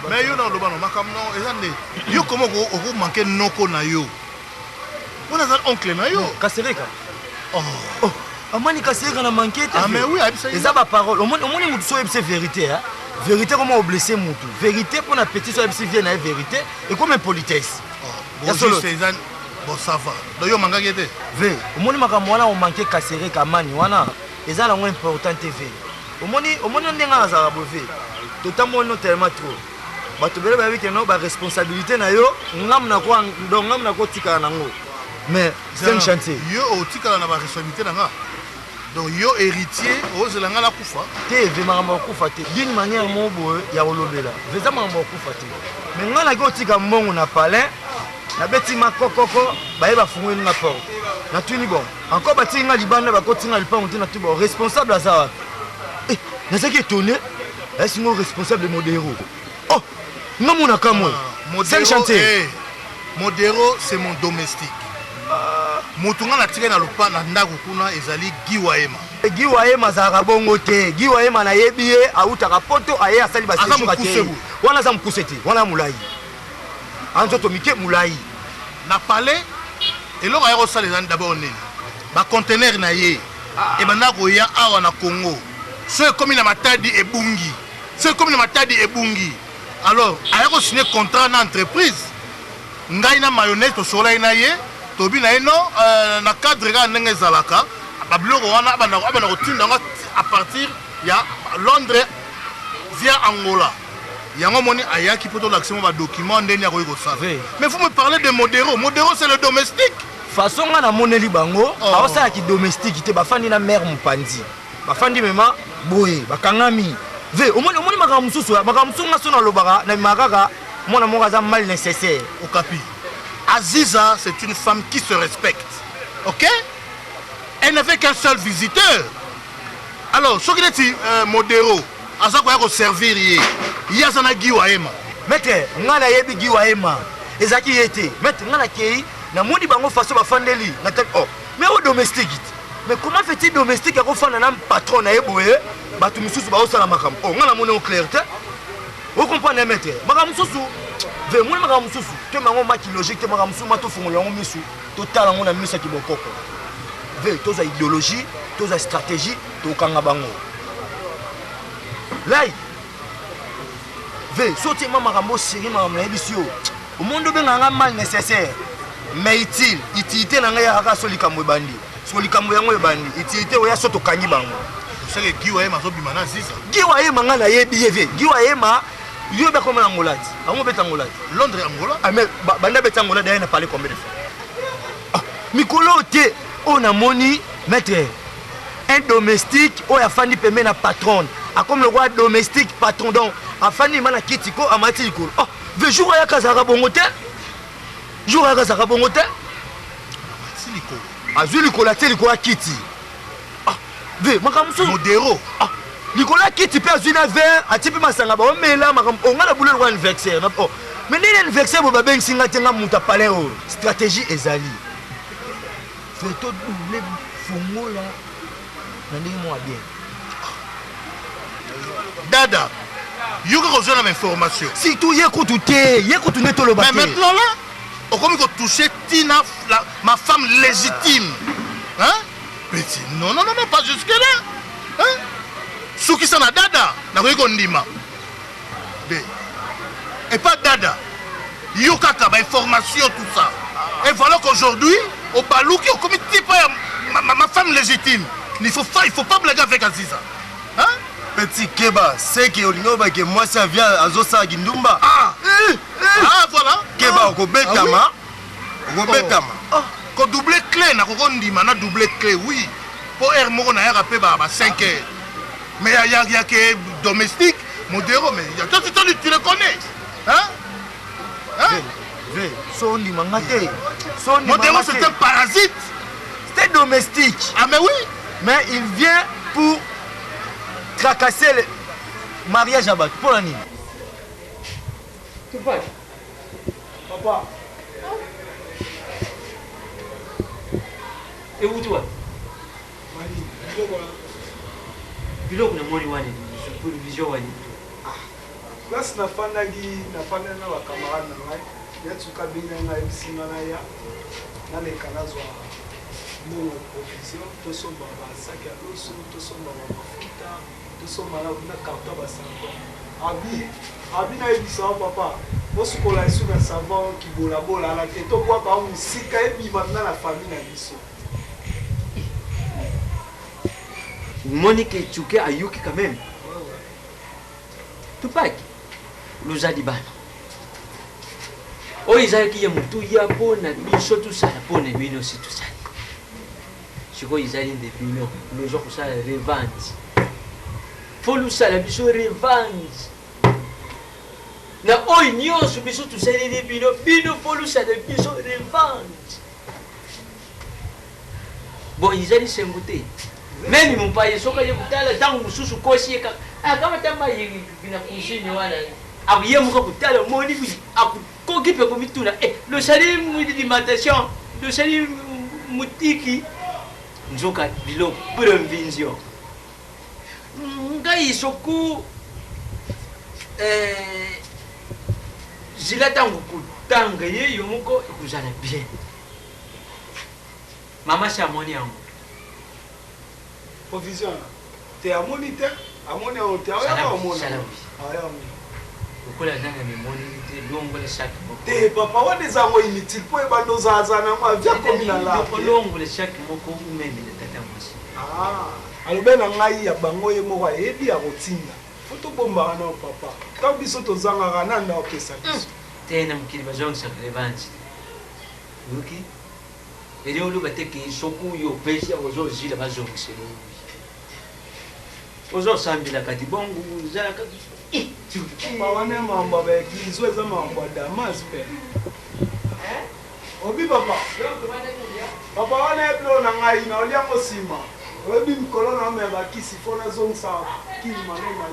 Mais yo na loba no makam no ezande. Yo comment vous manquez noko na yo. On a un oncle na yo. Kasereka. Oh. Amani Kasereka na manqué. Ah mais oui, c'est ça ma parole. Au moins mutu so c'est vérité hein. Vérité comment blesser mutu. Vérité pour na petit so vient na vérité et comme politesse. Bon, bon, ça va. Donc, yo manga gete. Ve, au moins makamwana on manquait Kasereka amani wana. Eza la moins important TV. Au moins ndenga za bové. Totalement non tellement trop. Bato bele ba wiki no ba responsabilité na yo ngam na ko donc ngam na ko tika nango. Mais c'est un chantier. Yo o tika na ba responsabilité nanga. Donc yo héritier o zelanga la kufa. Te ve mama kufa te. D'une manière mo bo ya olobela. Veza mama kufa te. Mais ngana ko tika mbongo na palais. Na beti makokoko baye ba fungwe na porte. Na tuni bon. Encore bati nga libanda ba ko tinga lipa on tina tu bon responsable azawa. Eh, na ça qui étonné. Est-ce que responsable de Modero? Oh, non mon akamo. C'est chantier. Modero c'est mon domestique. Motunga na tika na lopa na ndako kuna ezali Giwaema. Giwaema za rabongo te. Giwaema na yebie autaka poto aye asali ba séjour te. Wana za mkuseti, wana mulai. Anzoto mike mulai. Na palais et là aéro ça les gens d'abord né. Ba conteneur na ye. Et bana ko ya awa na Congo. Ce comme na matadi e bungi. c'est comme le matadi ebungi alors ayako signer contrat na entreprise ngai na mayonnaise to sola ina ye to bi na ino na cadre ga ndenge zalaka ba biloko wana abana kotinda ngo à partir ya Londres via Angola yango moni ayaki poto l'action ba document ndeni akoyi ko ça mais vous me parlez de Modero c'est le domestique façon nga na moneli bango aosala ki domestique te bafandi na mère mopanzi bafandi mema boye bakangami ve omoni makambo mosusu nga so nalobaka na makaka mwana moko aza mal nécessaire okapi Aziza c'est une femme qui se respecte ok elle n'avait qu'un seul visiteur alors soki neti Modero aza koya koservir ye aza na giwa ema maître nga nayebi giwa ema ezalaki ye te maître nga nakei namoni bango façon bafandeli natali mais au domestique mais comment fait-il domestique akofanda na patron na ye boye bato misusu baosala makambo nga namoni o clair te ocomprendre maître makambo mosusu ve moni makambo mosusu te mango maki logique te makambo mosusu ma tofongola yango misu totala yango na miso ya kibokoko ve toza idéologie toza stratégie tokanga bango lai ve soki ma makambo seri makambo nayebi si yo omondo obenganga mal nécessaire mais utilité na ngai yaka so likambo ebandi so likambo yango ebandi utilité oya so tokangi bango oseke giwa yema azobima na Aziza giwa yema nga nayebi ye ve giwa yema yo bekoma na ngolati ango beta ngolati Londres Angola mais banda beta ngola d'ailleurs na parler combien de fois mikolo te on a moni maître un domestique oya fandi pembe na patron comme le roi domestique patron donc afandi mana kitiko amati likolo ve jour ya kazaka bongo te jour ya kazaka bongo te siliko azwi likolo te likolo ya kiti ve makambo mosusu Modero likolo ya kiti mpe azwi na verre atie mpe masanga baomela makambo onga na bulelo kwa anniversaire mais ndeni anniversaire bo babengisi nga te nga moto apale oyo stratégie ezali fe todouble fongola na ndenge moko bien dada yoka kozwa na information surtout ye kutu te ye kutu nde toloba te mais maintenant là okomi kotoucher tina ma femme légitime hein petit non pas jusque là hein sukisa na dada nakoki kondima et pas dada yo kaka information tout ça et voilà qu'aujourd'hui au balouki okomi tipa ya ma femme légitime il faut pas blaguer avec Aziza hein petit keba c'est que olingo ba ke moi ça vient azosala kindumba voilà keba okobetama ko doubler clé na ko ndima na doubler clé oui pour air moko na yaka pe ba 5 heures mais y a que domestique Modero mais toi tu le connais hein son ndima ngate Modero c'est un parasite c'est domestique mais oui mais il vient pour tracasser le mariage à Batou. Pour la nuit. Papa. Et où tu vas? Biloko na moni wani pour vision wani. Place na fanda na ba camarade na ngai. Ya tsuka bina na ebisinga na ya. Na le kanazwa mo provision to somba ba sac à l'eau to somba ba mafuta. Sommes là na carton ba savon abi na ebisa papa osukola isu na savon ki bola la te to kwa ba musika ebi maintenant la famille na biso Monique Tchouké ayuki quand même Tupac Luzadi bana o izaki ya mutu ya bona biso tout ça pona bino si tout ça siko izali de bino le jour ça revente faut nous ça la biso revenge na oy nyonso biso tusaleli bino faut nous ça la biso revenge bon izali sembuté même mon père soka ye kutala tangu mususu kosi eka kama tamba yina kusini wana abuye muko kutala moni bi akukokipe komituna le salim d'alimentation le salim mutiki nzoka bilo prevention ngai soku zila tangu kutanga ye yomuko kuzana bien mama chamoni yangu provision te amoni te amoni ote aya omona aya okola nanga memoni te longola chaque moko te papa wana ezango inutile po ebando zaza nango avia komi na lapo longola chaque moko umemele tata mwasi alobe na ngai ya bango ye moko ayebi ya kotinda fo tobombaka nao papa ntango biso tozangaka na nda opesa biso te na mokili bazongisaka revanche yoki eri oloba te ke soki oyo opesi ozozila bazongisela ozosambela kati bongo ozalaka papa wana mambo ya baeglize eza mambo ya damas mpe obi papa papa wana ebilo na ngai na oliango nsima oyebi mikolo na ome ya bakisi mpo nazongisa kili malema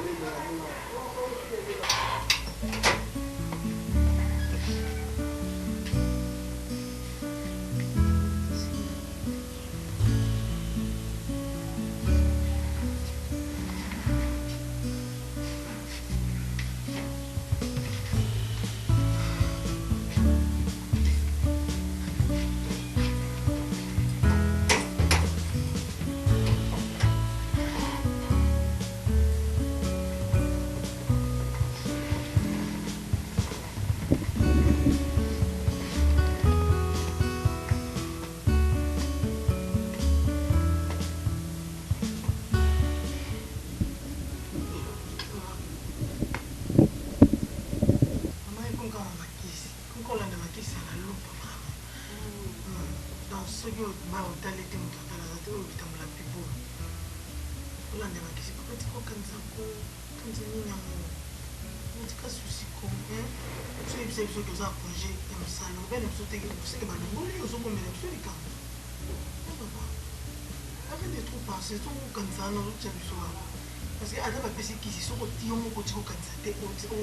parce que ata bapesi kisi soko tiyo moko ti kokanisa te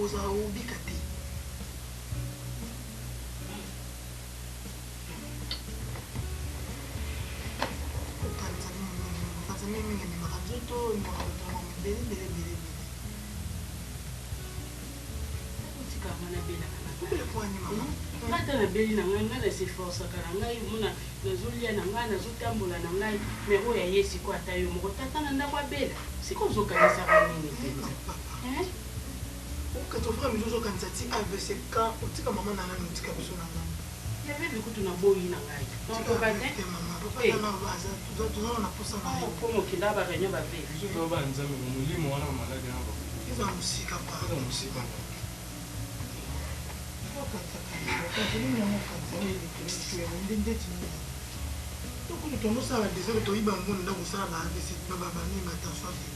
ozala obika te okanisa mingi ememaka nzoto ememaka batongo belebelebele ata nabeli na ngai ngai naseforsaka na ngai mona nazolia na ngai nazotambola na ngai me oyo aye siko ata yo moko tata na ndako abela siko ozokanisaka nini mpenza okatofrère miso ozokanisa ti avck otika mama na ngai otika biso na ngai yabe bikutu na boyi na ngai toza na posa na po mokila bareunion babela molimo wana maladi na eza mosika tonosala desere toyiba mboni ndako osala banima attention te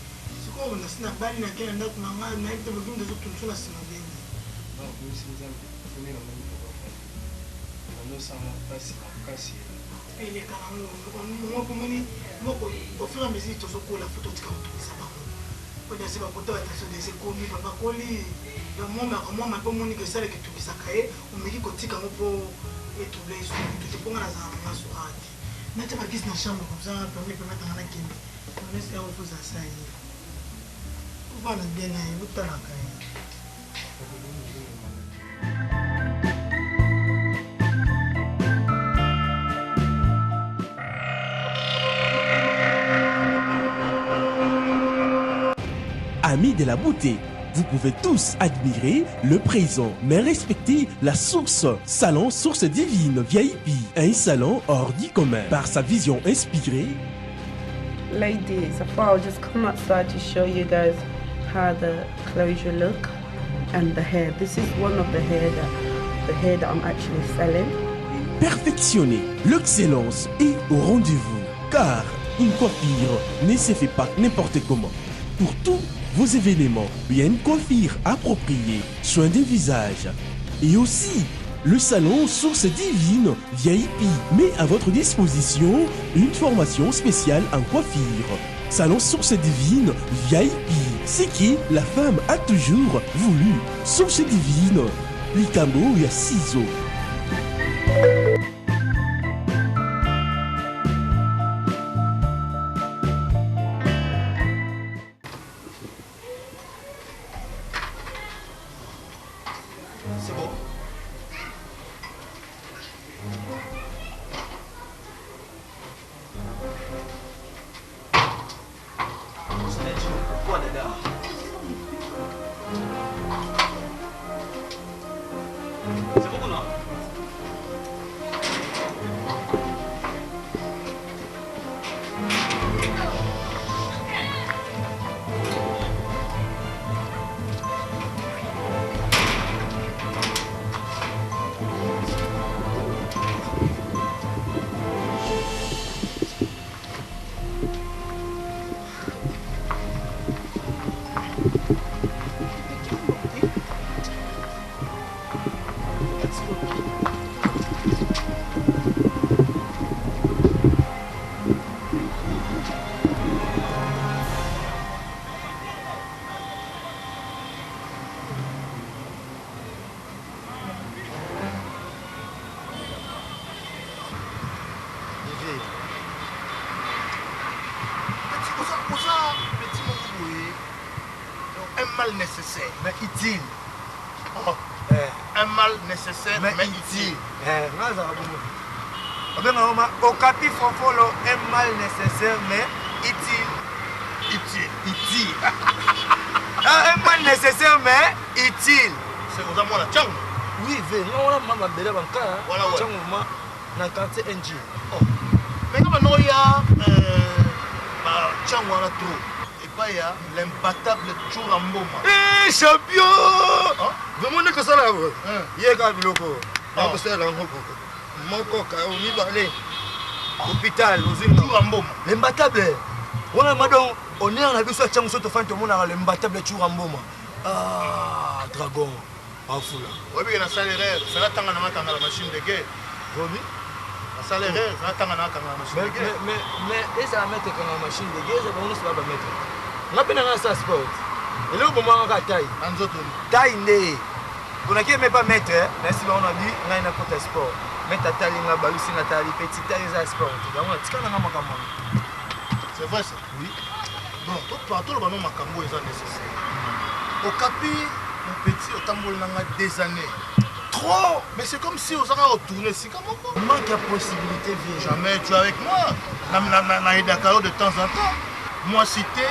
sikoyo nasi na bali nake na ndako na ngai nayebi te bokimi ezotunso na nsima ndenge eleka nango pomoni moko ofur mesure tozokola fo totika kotungisa bango po dasi bakota batension desi ekomi bakoli bamwamaka mpo moni kesalaka etungisaka ye omeki kotika ngo mpo etrouble esutu mponga nazala maso ati nati bakisi na chambre komsa permis permetanga nakende onesi yango fo zasa ye ovana bien na ye botalaka ye Amis de la beauté, vous pouvez tous admirer le présent, mais respecter la source. Salon Source Divine VIP, un salon hors du commun par sa vision inspirée. Ladies, I thought I'll just come outside to show you guys how the closure look and the hair. This is one of the hair that I'm actually selling. Perfectionner l'excellence est au rendez-vous, car une coiffure ne se fait pas n'importe comment. Pour tous vos événements, il y a une coiffure appropriée, soin des visages et aussi le salon Source Divine VIP met à votre disposition une formation spéciale en coiffure. Salon Source Divine VIP, c'est qui la femme a toujours voulu. Source Divine, Likambo et Ciseaux. C'est bon. Pourquoi dada? Petit moko un mal nécessaire mais utile. Un mal nécessaire mais utile. Au capi fofolo, un mal nécessaire mais utile. Utile. Un mal nécessaire mais utile. C'est aux amours la tchang. Oui, on a maman belle banca. Voilà, tchang maman dans quartier NG. Mais quand il y a tchang wala trop. Et pas il y a l'imbattable Churamboma. Eh champion! Vraiment que ça là. Yega biloko. Donc c'est là mon coca au Mibale. Hôpital aux Churamboma. L'imbattable. On a madon on est en a vu ça tchang soto fan tout monde a l'imbattable Churamboma. Ah dragon. Afula. Oui, mais la salaire, c'est la tanga na machine de guerre. Oui. La salaire, c'est la tanga na machine de guerre. Mais ça va mettre quand la machine de guerre, ça va nous pas mettre. On a peine ça sport. Et là comment on va taille. Taille né. On a qui même pas mettre, merci on a dit, on a une côté sport. Mettre ta taille na balusi na taille petit taille ça sport. Donc on tika na makambo. C'est vrai ça. Oui. Bon, tout partout le banon makambo est nécessaire. Au capi mon petit, autant des années. Trop! Mais c'est comme si on s'en retourné. C'est comme ça. Manque de possibilité. Jamais tu es avec moi. Dans de temps en temps. Moi cité,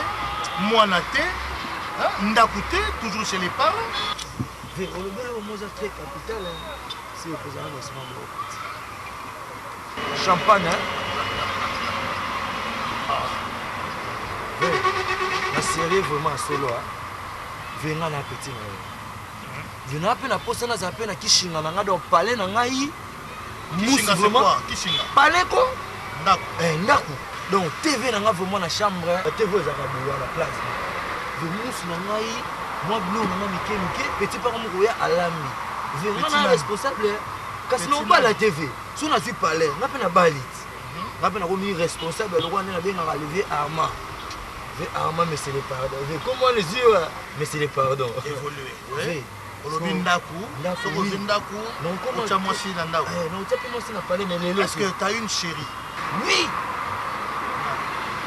moi naté, ndakouté, toujours chez les parents. Le Mozart très capital. C'est le président de ce moment. Champagne, la série vraiment solo. Venga na petit na venga pe na posa na zape na kishinga na ngado palais na ngai kishinga vraiment kishinga palais ko ndako ndako donc TV na nga vraiment na chambre la TV za ka boua la place venus na ngai moi bleu na mike petit par mo ya alami venga na responsable kasi no ba la TV so na fi palais na pe na balit na pe na ko mi responsable le roi na benga ka lever armand. Armand, mais c'est les pardons. Comment les yeux, mais c'est les pardons. Évoluer. Oui. Est-ce que tu as une chérie? Oui.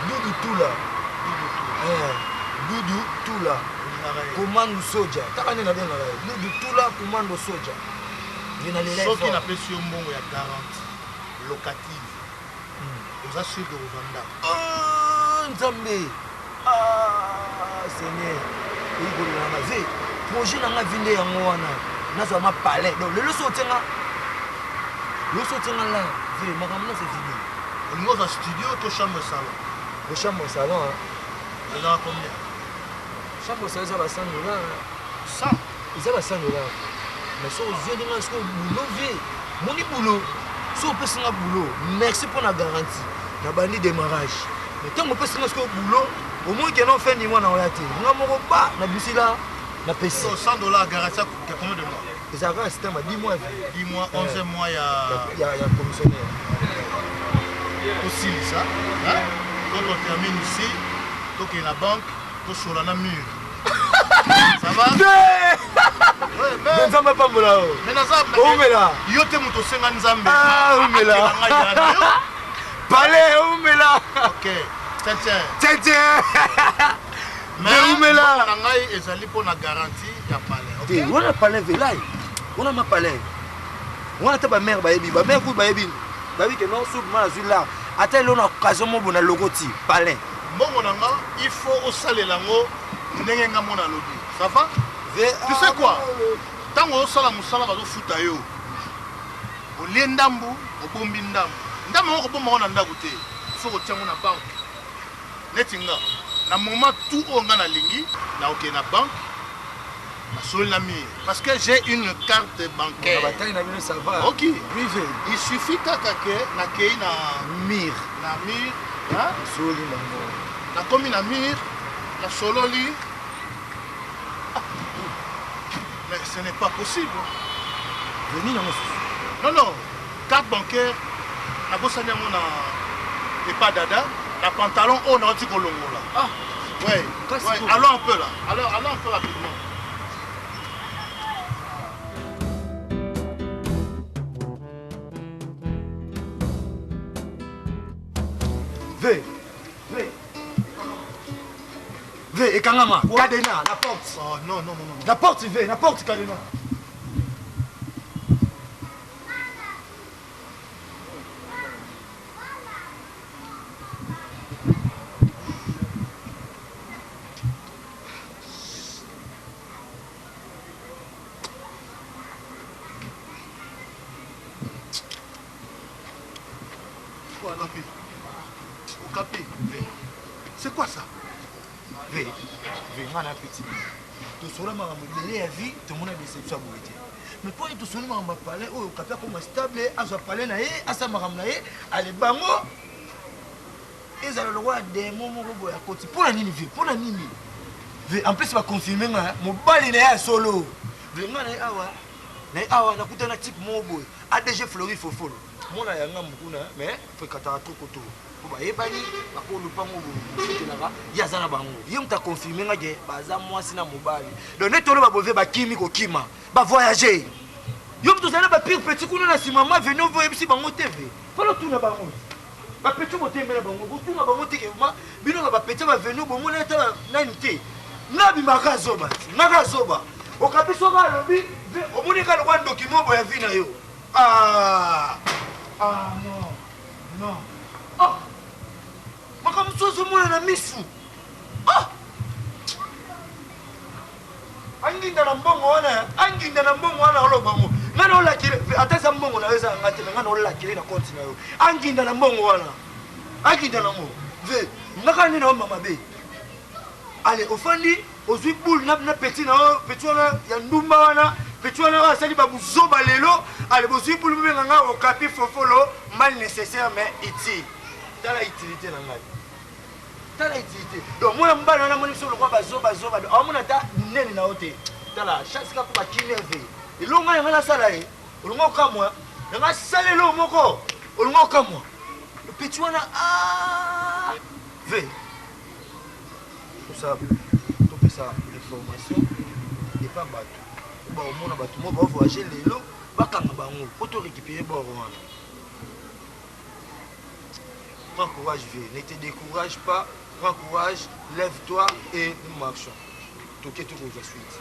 Doudou Toula. Doudou Toula. Commando soja. Doudou Toula, commando soja. Sauf qu'il n'a pas sur mon garantie locative. Aux assurés de Rwanda. Oh, Nzambe. Ah, Seigneur. Il projet na vinde yango wana nazo ma palais donc le sotenga là ve makamna c'est fini au niveau de studio to chambre salon le chambre salon il y a combien chambre salon ça va 100 $100 ils va 100 $. Mais so zeli nga sko boulot ve moni boulot so pesinga boulot merci pour la garantie na bandi démarrage mais tant on pesinga sko boulot au moins que non fait ni moi na oyate nga moko ba na bisila na PC. $100 garantie il y a combien de mois? Ça va, c'était 10 mois. 10 mois, 11 mois, il y a commissionnaire. Aussi, ça. Quand on termine ici, donc il y a la banque, tout sur la mur. Ça va? Ouais, mais. Nzamba pas mola. Mais Nzamba. Omela. Yote muto senga Nzambe. Ah, Omela. Palais, Omela. Ok. Tiens. Mais où est là? On a une garantie de palais. On a palais velay. On a ma palais. On a ta mère baby. Ma mère coup baby. Baby que non sous mal là. Attends l'on a occasion mon bon logo ti palais. Bon mon anga, il faut au salé lango ndenge nga mona lobi. Ça va? Tu sais quoi? Tant au sala musala ba do futa yo. O lendambu, o bombi ndambu. Ndambu ko bomba na ndaku te. Il faut tiens na banque. Netinga. Na moment tout on a lingi, na ok na banque, na sol na mi. Parce que j'ai une carte bancaire. Ok. Il suffit qu'attaquer na kei na mir. Na mir, hein? Soli na. Na komi na mir, na sololi. Mais ce n'est pas possible. Non. Carte bancaire, na bosanya mona et pas dada. La pantalon, on a dit qu'on l'a. Ah, ouais. Allons un peu là. Allons un peu rapidement. Ve, et Kangama, Cadena, la porte. Oh, non. La porte, Ve, la porte, Cadena. C'est quoi ça? Ve, ngana petit. Tu sauras ma modèle à vie, tout le monde a déception à bourriter. Mais pour tout ce monde m'a parlé, oh, capia comme stable, à sa parler naé, à sa maram naé, à les bango. Ils ont le droit des moments où à côté. Pour la nini, pour la nini. En plus, il va confirmer, mon bal est solo. Ve, ngana awa, na kuta na type mon boy. ADG Fleury Fofolo. Mon a yanga mukuna, mais faut katara trop koto. Ba ebani bakolo pango botelaka yazana bango ye mta confirmer ngage baza mwasi na mobali donc netolo ba bove ba kimi ko kima ba voyager yo mto zana ba pire petit kuna na sima ma venir voir bisi bango TV palo tuna bango ba petit mo tembe na bango ko tuna bango tike ma bino ba petit ba venir bo mona ta na nte na bi makazoba o kabiso ba lobi o moni ka lo kwa document bo ya vina yo non oh makamusozo mwana na misu anginda na mbongo wana olobango ngana olakile atasa mbongo na weza ngate ngana olakile na konti na yo anginda na mbongo wana anginda na mo ve ngaka ni na mama be ale ofandi ozwi boule na petit na petit wana ya ndumba wana petit wana asali ba buzoba lelo ale bozwi boule mbe nganga okapi fofolo mal nécessaire mais utile tala utilité na ngai tala utilité donc moi mbana na moni solo kwa bazoba amona ta nene na ote tala chance ka kwa kineve ilonga ngana sala e olonga kamwa nga salelo moko olonga kamwa le petit wana ve tout ça l'information et pas bateau ba omona bateau mo ba voyager lelo bakanga bango poto récupérer bord wana. Prends courage, vieux. Ne te décourage pas. Prends courage, lève-toi et nous marchons. Toquez tout la suite.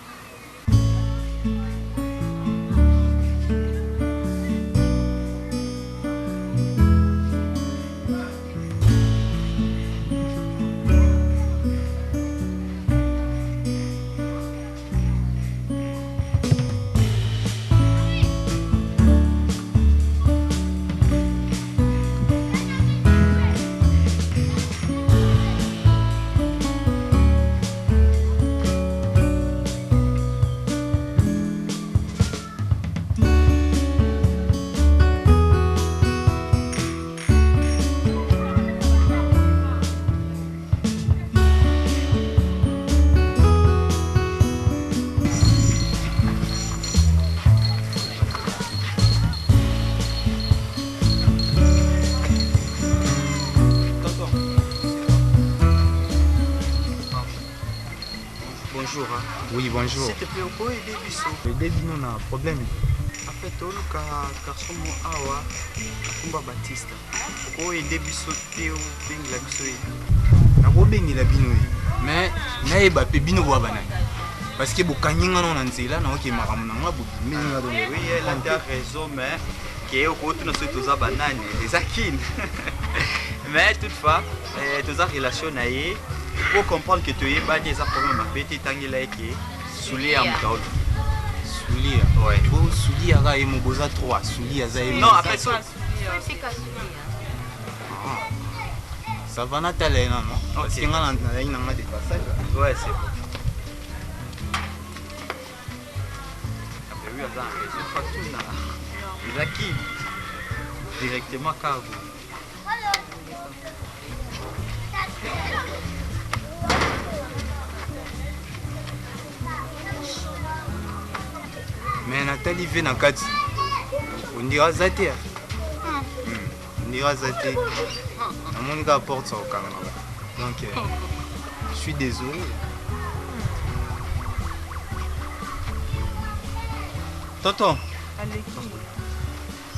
Bonjour. Hein. Oui, bonjour. S'il te plaît, on peut aider Bisso. Aider Bino, on a un problème. En fait, on a garçon awa, Kumba Baptiste. On peut aider Bisso, Théo, Bengla Bisso. Na ko bengila Bino. Mais na eba pe Bino wa bana. Parce que bokanyinga na nzela na oke makamu na ngabu. Oui, elle a raison, mais qui au côté de tous les bananes, les akines. Mais toutefois, tous les relations naïe. Pour comprendre que tu es pas des problèmes à péter tangila qui soulier à mkaol. Soulier. Ouais. Bon soulier à et moboza 3, soulier à zaï. Non, après ça. C'est qu'à soulier. Ça va na tele non. Parce que ngana na ina ngade passage. Ouais, c'est bon. Après oui, ça c'est pas tout là. Il a qui directement cargo. Mais Nathalie vient en 4. On dira Zati. On dira Zati. Mon gars porte ça au Canada. Donc, je suis désolé. Tonton. Allez,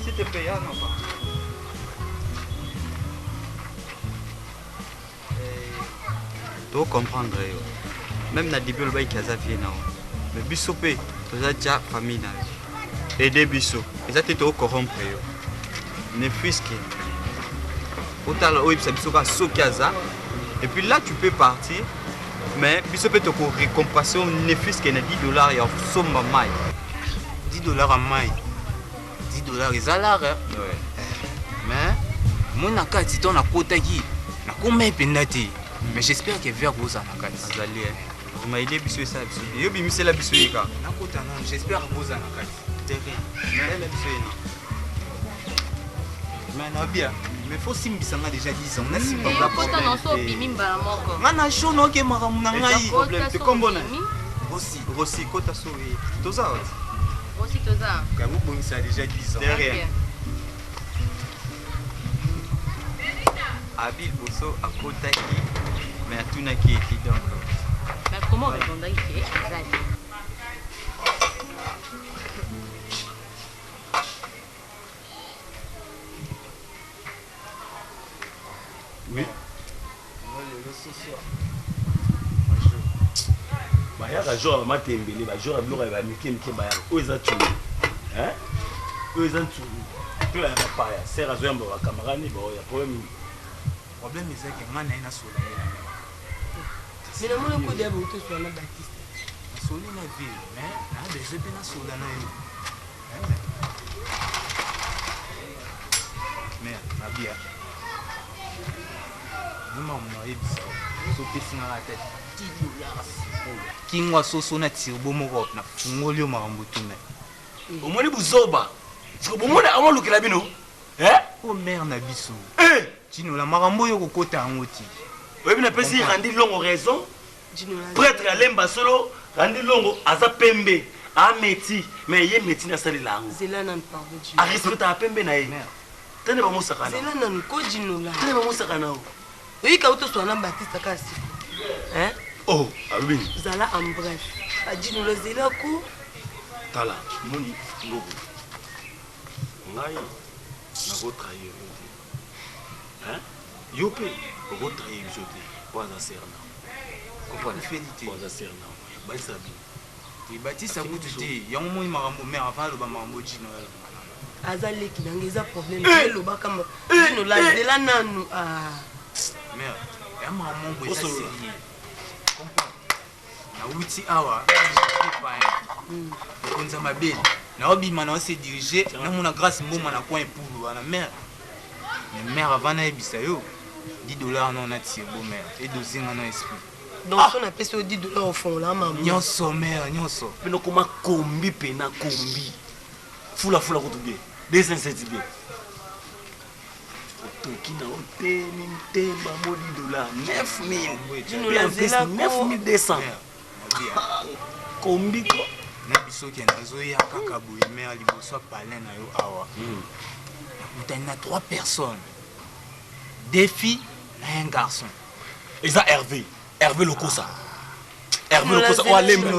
s'il te plaît, non pas. to comprendre yo même na début le bail kaza vie na mais biso pe to za ja famille na aider biso eza te to corrompre yo ne fusque autant o ibsa biso ka so kaza et puis là tu peux partir mais biso pe to ko récompenser ne fusque na $10 ya somba mai $10 à mai $10 ezala ouais mais mon nakati to na kotaki na komai pendati mais j'espère que vers vous en nakati azali vous m'aidez biso ça biso yo bimisela biso yika na kota non j'espère que vous en nakati terrain mais la biso yena mais na bien mais faut simbisa nga déjà 10 ans na simba la kota non so bimimba moko ngana show no ke maramu na ngai problème te kombona Rossi kota so toza Rossi toza ka vous bongisa déjà 10 ans derrière Abil Bosso à Kotaki, mais à Tunaki et donc. Mais comment répondre ici Azali? Oui. Bayaka jour matembele ba jour ablo ba mike bayaka o eza tulu hein o eza tulu to la papa ya sera zo yamba ba camarade ba ya problème c'est que moi na sola mais na mona ko dia ba uto so na Baptiste sola na ville mais na besoin de na sola na yo mais na bien nous m'a ebisa so pesi na la tête $10 kingwa soso na tirbo moko na fungoli yo makambo tume omoni buzoba siko bomona amo lukela bino o mère na biso Dino la marambo yo kokota angoti oyebi na pesi randi longo raison prêtre alemba solo randi longo aza pembe a meti mais ye meti na sali lango zela nan pardon a respecta pembe na ye tene ba musaka na zela nan ko dino la tene ba musaka na oui ka uto so na Baptiste kasi oh alubini zala en bref a dino la zela ko tala moni ngobo ngai na go trahir yo pe go trahir jote waza serna comprendre félité waza serna ba sabi oui Baptiste akututi yango moi marambo mais avant le ba marambo dino azali ki ngeza problème le ba kama dino la zela nanu mère ya marambo eza sérieux comprendre na wuti awa konza mabeli na obima na se diriger na mona grâce mboma na coin pour na mère mais mère avant na ebisa yo $10 non na tirbo mère et dozinga na esprit donc on a payé $10 au fond là maman nyonso mère nyonso peno koma kombi pena kombi fula kutubie 207 bien toki na hôtel ntemba mo $9000 $9200 kombi ko na biso ke nazoya kaka boye mère liboso palin na yo awa nakutani na 3 personnes 2 filles et un garçon eza Hervé Lokosa Hervé Lokosa o alemba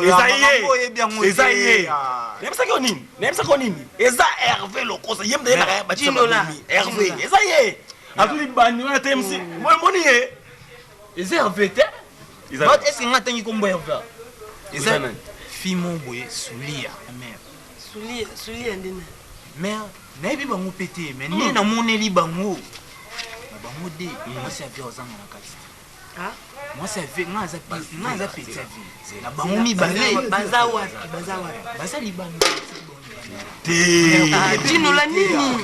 eza ye nemsa ko nini eza Hervé Lokosa yemde na ba Hervé eza ye atuli bani wana temsi moni ye eza Hervé te eza est-ce que ngatangi kombo Hervé eza fille mon boye Soulia mère Soulia ndina mère na bi bango pété mais ni na moneli bango bango de moi c'est avec ozanga na kati moi c'est avec ngaza pété na bango mi bazawa libano dino la nini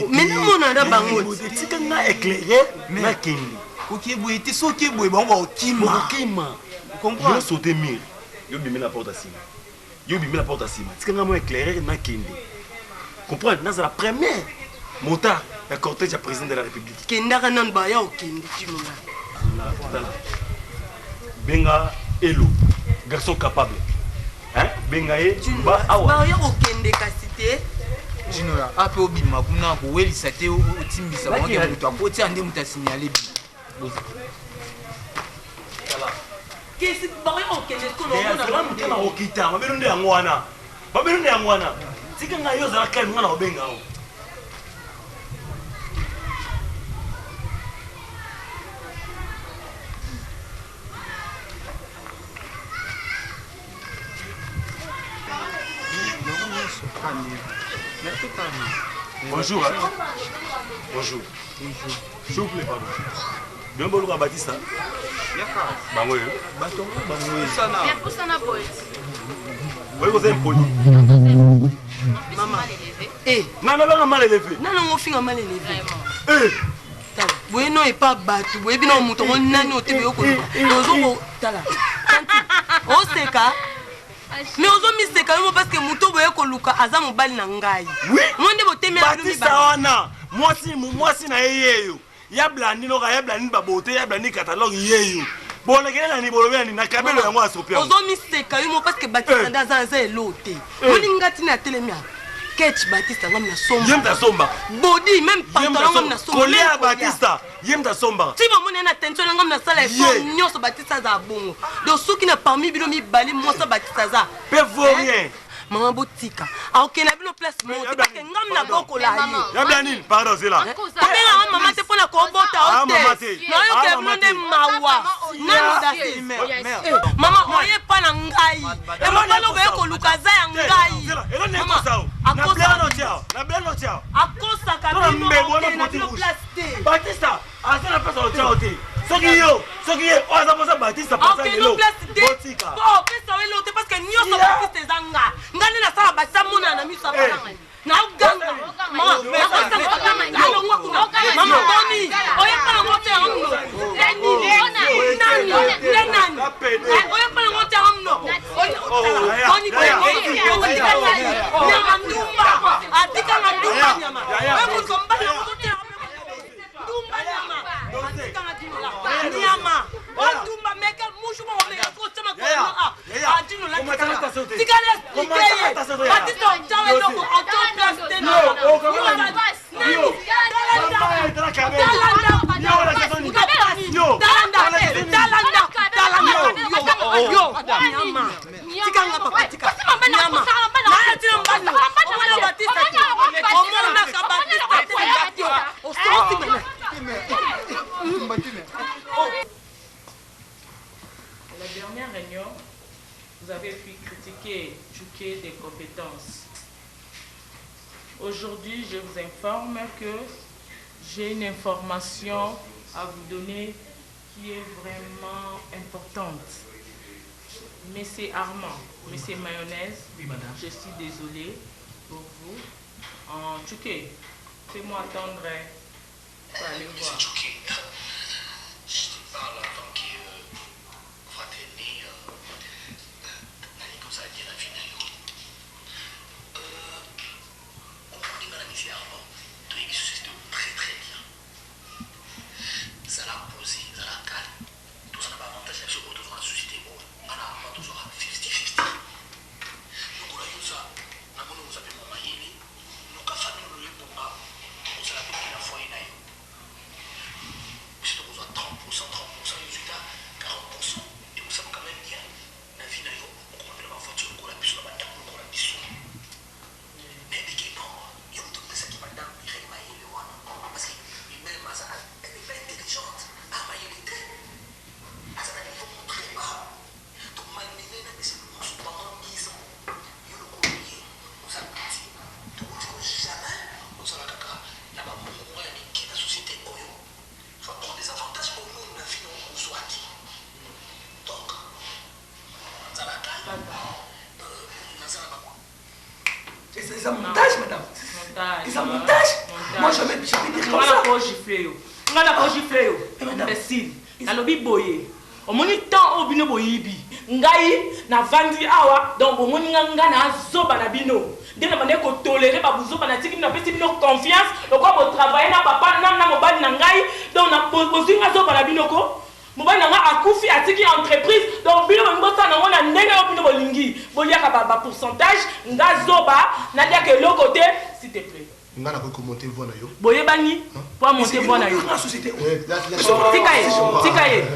mais non mona na bango tika nga éclairer na kindi okie boye te so okie boye bango okima comprends yo sauter mur yo bimi la porte à cima tika nga mo éclairer na kindi comprends na la première mota le cortège du président de la République. Kendaka nan ba ya okende timuna. Benga Elo, garçon capable. Hein? Benga e ba awa. Ba ya okende kasite. Jinola, ape obima kuna ko welisa te otimbisa wange mutu akoti ande muta signaler bi. Kesi ba ya okende ko no mona ba mutu na okita, ba belunde yangwana. Ba belunde yangwana. Tika nga yo za ka ngana obenga o. Mais totalement. Bonjour. Bonjour. S'il vous plaît, pardon. Bien bon, Baptiste. Bango. Baton. Oui, vous êtes poli. Maman. Non, mal élevé. Non, mon fils a mal élevé. Oui, non, il pas battu. Oui, bien, on monte. On n'a pas été au coin. On sait qu'à. Mais on a mis ce cas parce que Mouto boye koluka aza mobali na ngai. Oui. Moi nde botemi à lui ba. Moi si na yeyo. Ya blandi no ya blandi ba bote ya blandi catalogue yeyo. Bon le gars ni bolobe ni na kabelo yango asopia. On a mis ce cas parce que Baptiste ndaza za elote. Moni ngati na telemia. Ketch Baptiste ngam na somba. Yem ta somba. Body même pantalon ngam na somba. Coller Baptiste. Yem ta somba. Si maman na attention ngam na sala effort nyonso Baptiste za bongo. Donc soki na parmi bino mi bali mo sa Baptiste za. Pe vaurien. Maman botika. A ok na bino place monte parce que ngam na boko la yi. Ya blanil pardon c'est là. Tobela maman te pona ko bota hotel. Na yo ke blonde mawa. Nani dasi. Maman oye pa na ngai. E maman lo be ko lukaza ya ngai. Maman na blano tia. Akosa kabino na bino place. Batista, asa na pesa hotel hotel. Soki yo, oza posa Batista pasa lelo. Botika. Bon, pesa welo te parce que nyoso Batista zanga. Ngani na sala basa mona na miso abanga. Na uganga. Mama, mama Tony, oye pa ngote amno. Nani? Oye pa ngote amno. Tony ko nyama ndumba. Atika na ndumba nyama. Wewe kusomba ngote ndumba nyama. Atika na ndumba nyama. Ndumba meka mushu mo meka ko chama ko ah. Adino la tikale tikale. Batito chawe loko auto place no. La dernière réunion, vous avez pu critiquer Tchouké des compétences. Aujourd'hui, je vous informe que j'ai une information à vous donner qui est vraiment importante. Monsieur Armand, Monsieur Mayonnaise, oui, madame. Je suis désolée pour vous. En Tchouké, fais-moi attendre pour aller voir. Monsieur Tchouké, je te parle en tant que fraternité. Comme ça, dire la finale. On dit madame ici Armand, tu es c'est très très bien. Ça l'a posé, ça l'a calme. Tout ça n'a pas avantage sur le retour dans la société. On a toujours 50-50. Donc, on a eu ça. On a nous appelé mon maïli. Nous avons fait le pour pas. On s'est appelé la fois et là. C'est donc on a 30%, 30%, résultat 40%. Et on sait quand même bien. La vie n'a eu on appelle ma voiture, on a pu sur la bataille, on a pu sur. Mais dès que non, il y a tout ça qui m'a donné, il y a maïli. Parce que même Azana, elle n'est pas intelligente. Ah, maïli était. Azana, il faut montrer pas. Donc, malgré les c'est le morceau de maman mise. Il y a le collier. On s'est dit. Donc, on dit jamais. On s'en a caca. La maman, on va aller qui la société Oyo. Il faut prendre des avantages pour nous, on a fini, on soit dit. Donc, ça va calme. C'est un montage, madame. C'est un montage. Moi, je vais dire comme ça. On a pas giflé. Imbécile. Na lobi boye. Omoni temps obino boyibi. Ngai na vandi awa donc omoni nga na zoba na bino. Ndenge bande ko tolérer ba buzoba na tiki na pesi bino confiance. Donc ko travailler na papa na mobali na ngai donc na poser nga zoba na bino ko. Mobali na nga akufi atiki entreprise donc bino mbota na ngona ndenge obino bolingi. Boliaka ba pourcentage nga zoba na dia que l'autre côté s'il te plaît. On a commenté voix na yo. Boye bani pour monter voix na yo. Tikaye.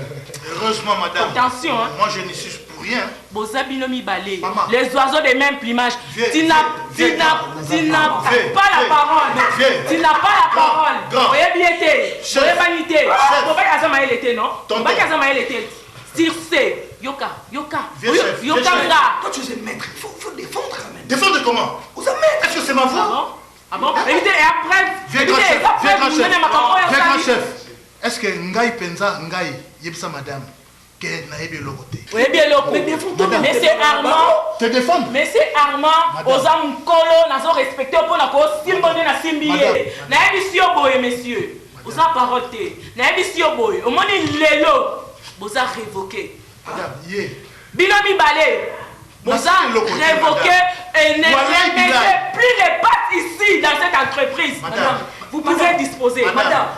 Heureusement madame. Attention hein. Moi je n'y suis pour rien. Bozabino mi balé. Les oiseaux de même plumage. Tu n'as pas la parole. Tu n'as pas la parole. Boye bien été. Boye banité. Boye azama elle était non. Boye azama elle était. Circé, Yoka, Yoka, Viens, chef, Yoka, viens, chef. là. Toi, tu es un maître, il faut défendre quand même. Défendre comment? Vous êtes maître. Est-ce que c'est ma voix? Ah bon? Évitez, et après, Viens, grand chef. Viens, grand chef. Viens, grand chef. Est-ce que Ngai Penza, Ngai, Yebsa madame, que Naïbi Logoté? Oui, bien, mais c'est Armand. Te défendre? Mais c'est Armand, aux hommes colo, n'a pas respecté pour la cause, Simbone na Simbié. N'a pas si au boy, messieurs. Vous avez paroté. N'a pas si au boy. Au moins, l'élo, vous avez révoqué. Madame, yé. Binomi balé. Vous avez révoqué et ne mettez plus les pattes ici dans cette entreprise. Madame, vous pouvez disposer. Madame,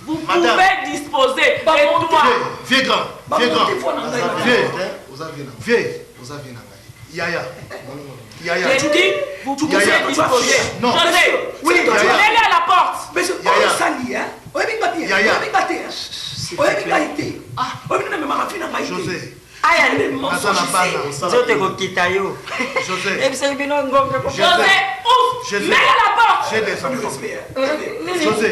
vous pouvez disposer. Et toi, viens grand, viens grand. Viens, vous avez Yaya. Yaya. J'ai dit, vous pouvez disposer. Non. José, oui, allez à la porte. Mais c'est pas un sali, hein. Oui, mais José. José, mets à la porte. J'ai des enfants. José.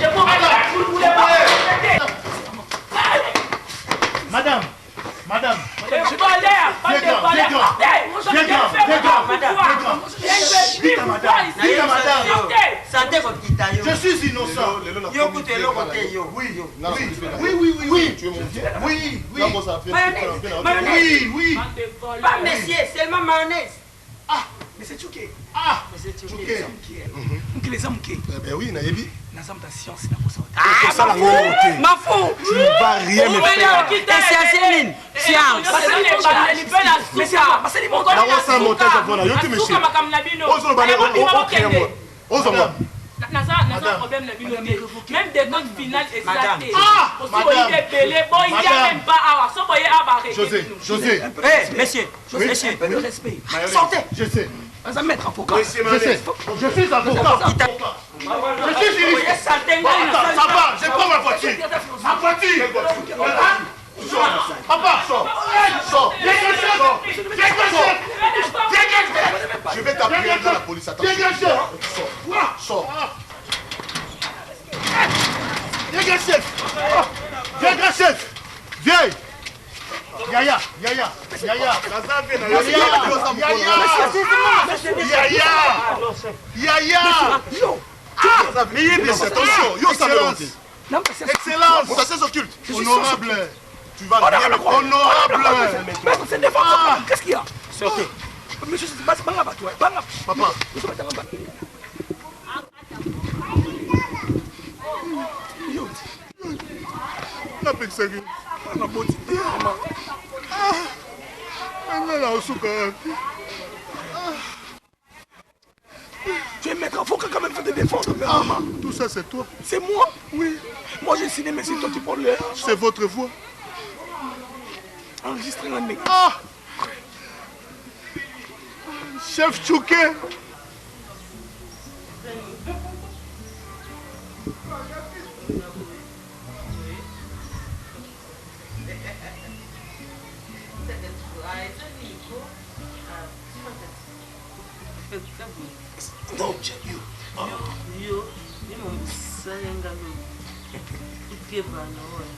Je pourrais vous voulez pas respecter. Madame. Madame. Je vais aller, pas de valeur. Je suis innocent. Oui. Pas messieurs, seulement mayonnaise. Ah, mais c'est Tchouké. Ah, mais c'est Tchouké. Mouké les hommes qui. Ben oui, Nayebi. Nous avons ta science, c'est la pour ça. Ah, ma fou. Tu ne vas rien me faire. Et c'est Céline. Science. Mais c'est pas, c'est les montants. La voix sans montage à voilà. Yo tu me chies. Ozo balé au crémo. Ozo moi. Naza problème na bino te. Même des notes finales exactes. Madame. José. Eh, messieurs. Messieurs. Un peu de respect. Sortez. Je sais. Un maître avocat. Je sais. Je suis avocat. Je suis juriste. Ça va, je prends ma voiture. Ma voiture. Papa, sors. Je vais t'appeler dans la police. Attention. Sors. Viens, grand chef. Viens. Yaya. Attention. Excellence. Ça c'est occulte. Honorable. Tu vas honorable. C'est défendre. Qu'est-ce qu'il y a? Sortez. Monsieur, c'est pas grave, toi. Papa. Tu es maître avocat quand même, faut te défendre. Tout ça c'est toi? C'est moi? Oui. Moi j'ai signé, mais c'est toi qui prends le... C'est votre voix. Enregistré en nez. Chef Tchouké. Non, Yo, ni mon sayenga lo. Ike bana ouais.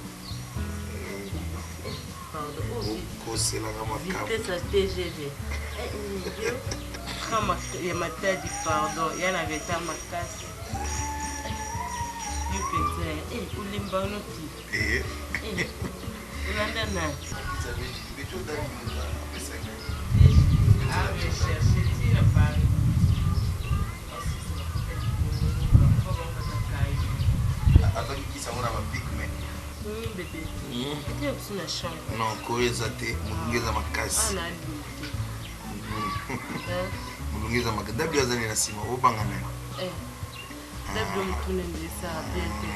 Pardon. Vitesse à TGV. Yo, kama ya matadi pardon, yana veta makasi. Yo pensa, ulimba noti. Ulanda na. Ah, mais chercher tira Paris. Non, koeza te mulungeza makasi. Mulungeza makasi. Dabi azani na sima obanga nani. Dabi mtune ndisa bete.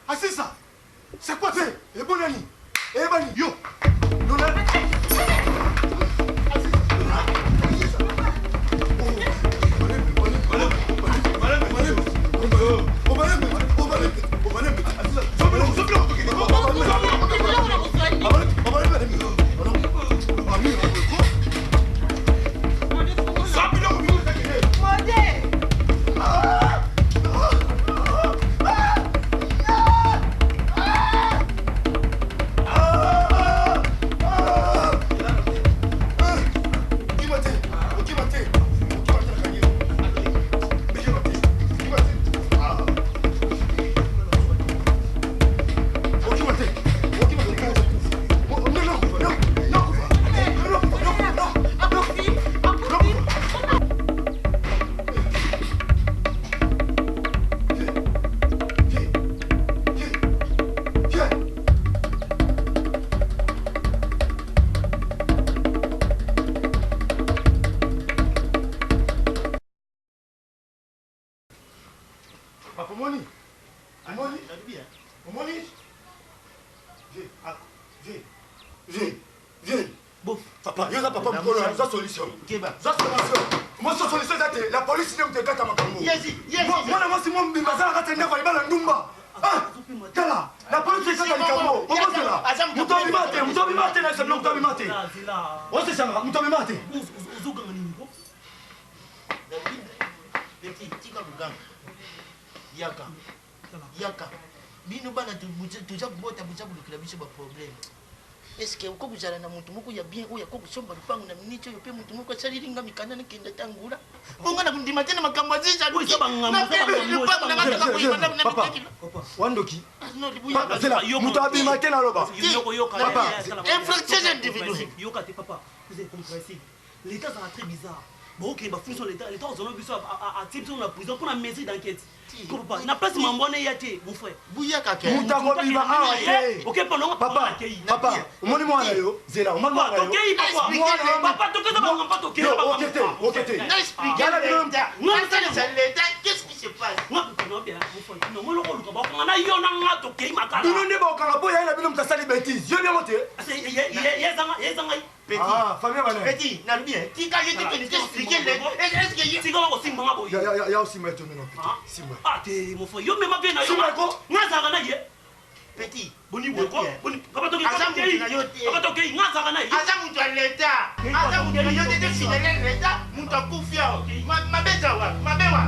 Assisa. C'est quoi c'est? Et bon ami. Et Bani, yo. Non, non. Solution. Moi, solution, la police n'est pas de moi, la police est est-ce que uko kuzala na muntu moko ya bien oya ko kusomba lupango na minicho yo pe muntu moko sali nga mikanda na kenda tangula bonga na kundima tena makambo azisha papa wandoki muntu abima tena loba papa infraction individuelle yoka te papa vous êtes compréhensible l'état ça très bizarre bon ok ba fonction l'état aux hommes biso à type sur la prison pour la maîtrise d'enquête papa na place mambone yate mon frère buya kake mutako biba awa te ok pendant papa omoni mwana yo zela omoni mwana yo papa toke ba ngamba toke ok na explique l'état qu'est-ce qui se passe moi non bien mon frère non moi lokoluka ba ngana yo na nga toke makala bino ndi ba kanga boya na bino mtasali bêtise yo bien moté yezanga Petit, petit, n'a bien. Tika, je te connais, expliquer les. Est-ce que Tika va aussi m'en aboyer. Il y a aussi maintenant. Ah, t'es mon frère. Yo, mais ma bien, yo. N'a ça rien à petit. Boni wo ko. Boni. Papa toke. Papa toke. N'a ça rien à Asa mutu aleta. Asa mutu yo te signaler l'État. Mutu kufia. Ma beza wa. Ma bewa.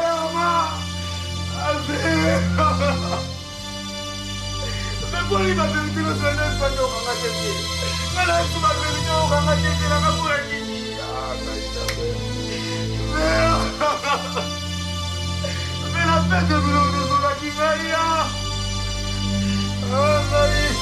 Yama. Mais pour lui, ma vérité, le soin n'est pas de Rangatete. Mais là, je ma vérité, au Rangatete, la Rabouraki. Mais la fête de boulot de Soulaki Maria. Ah, Marie.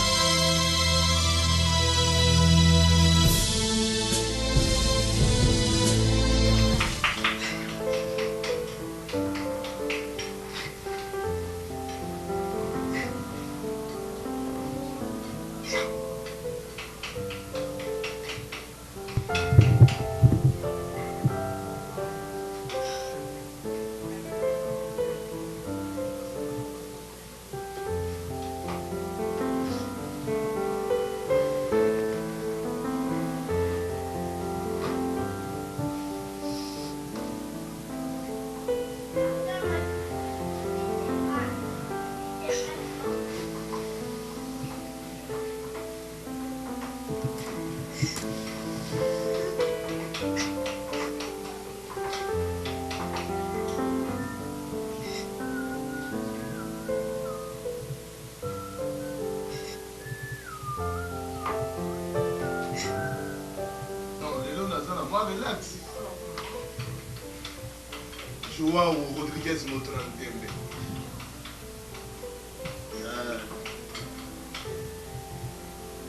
Relax. João Rodrigues Motra Ndembe.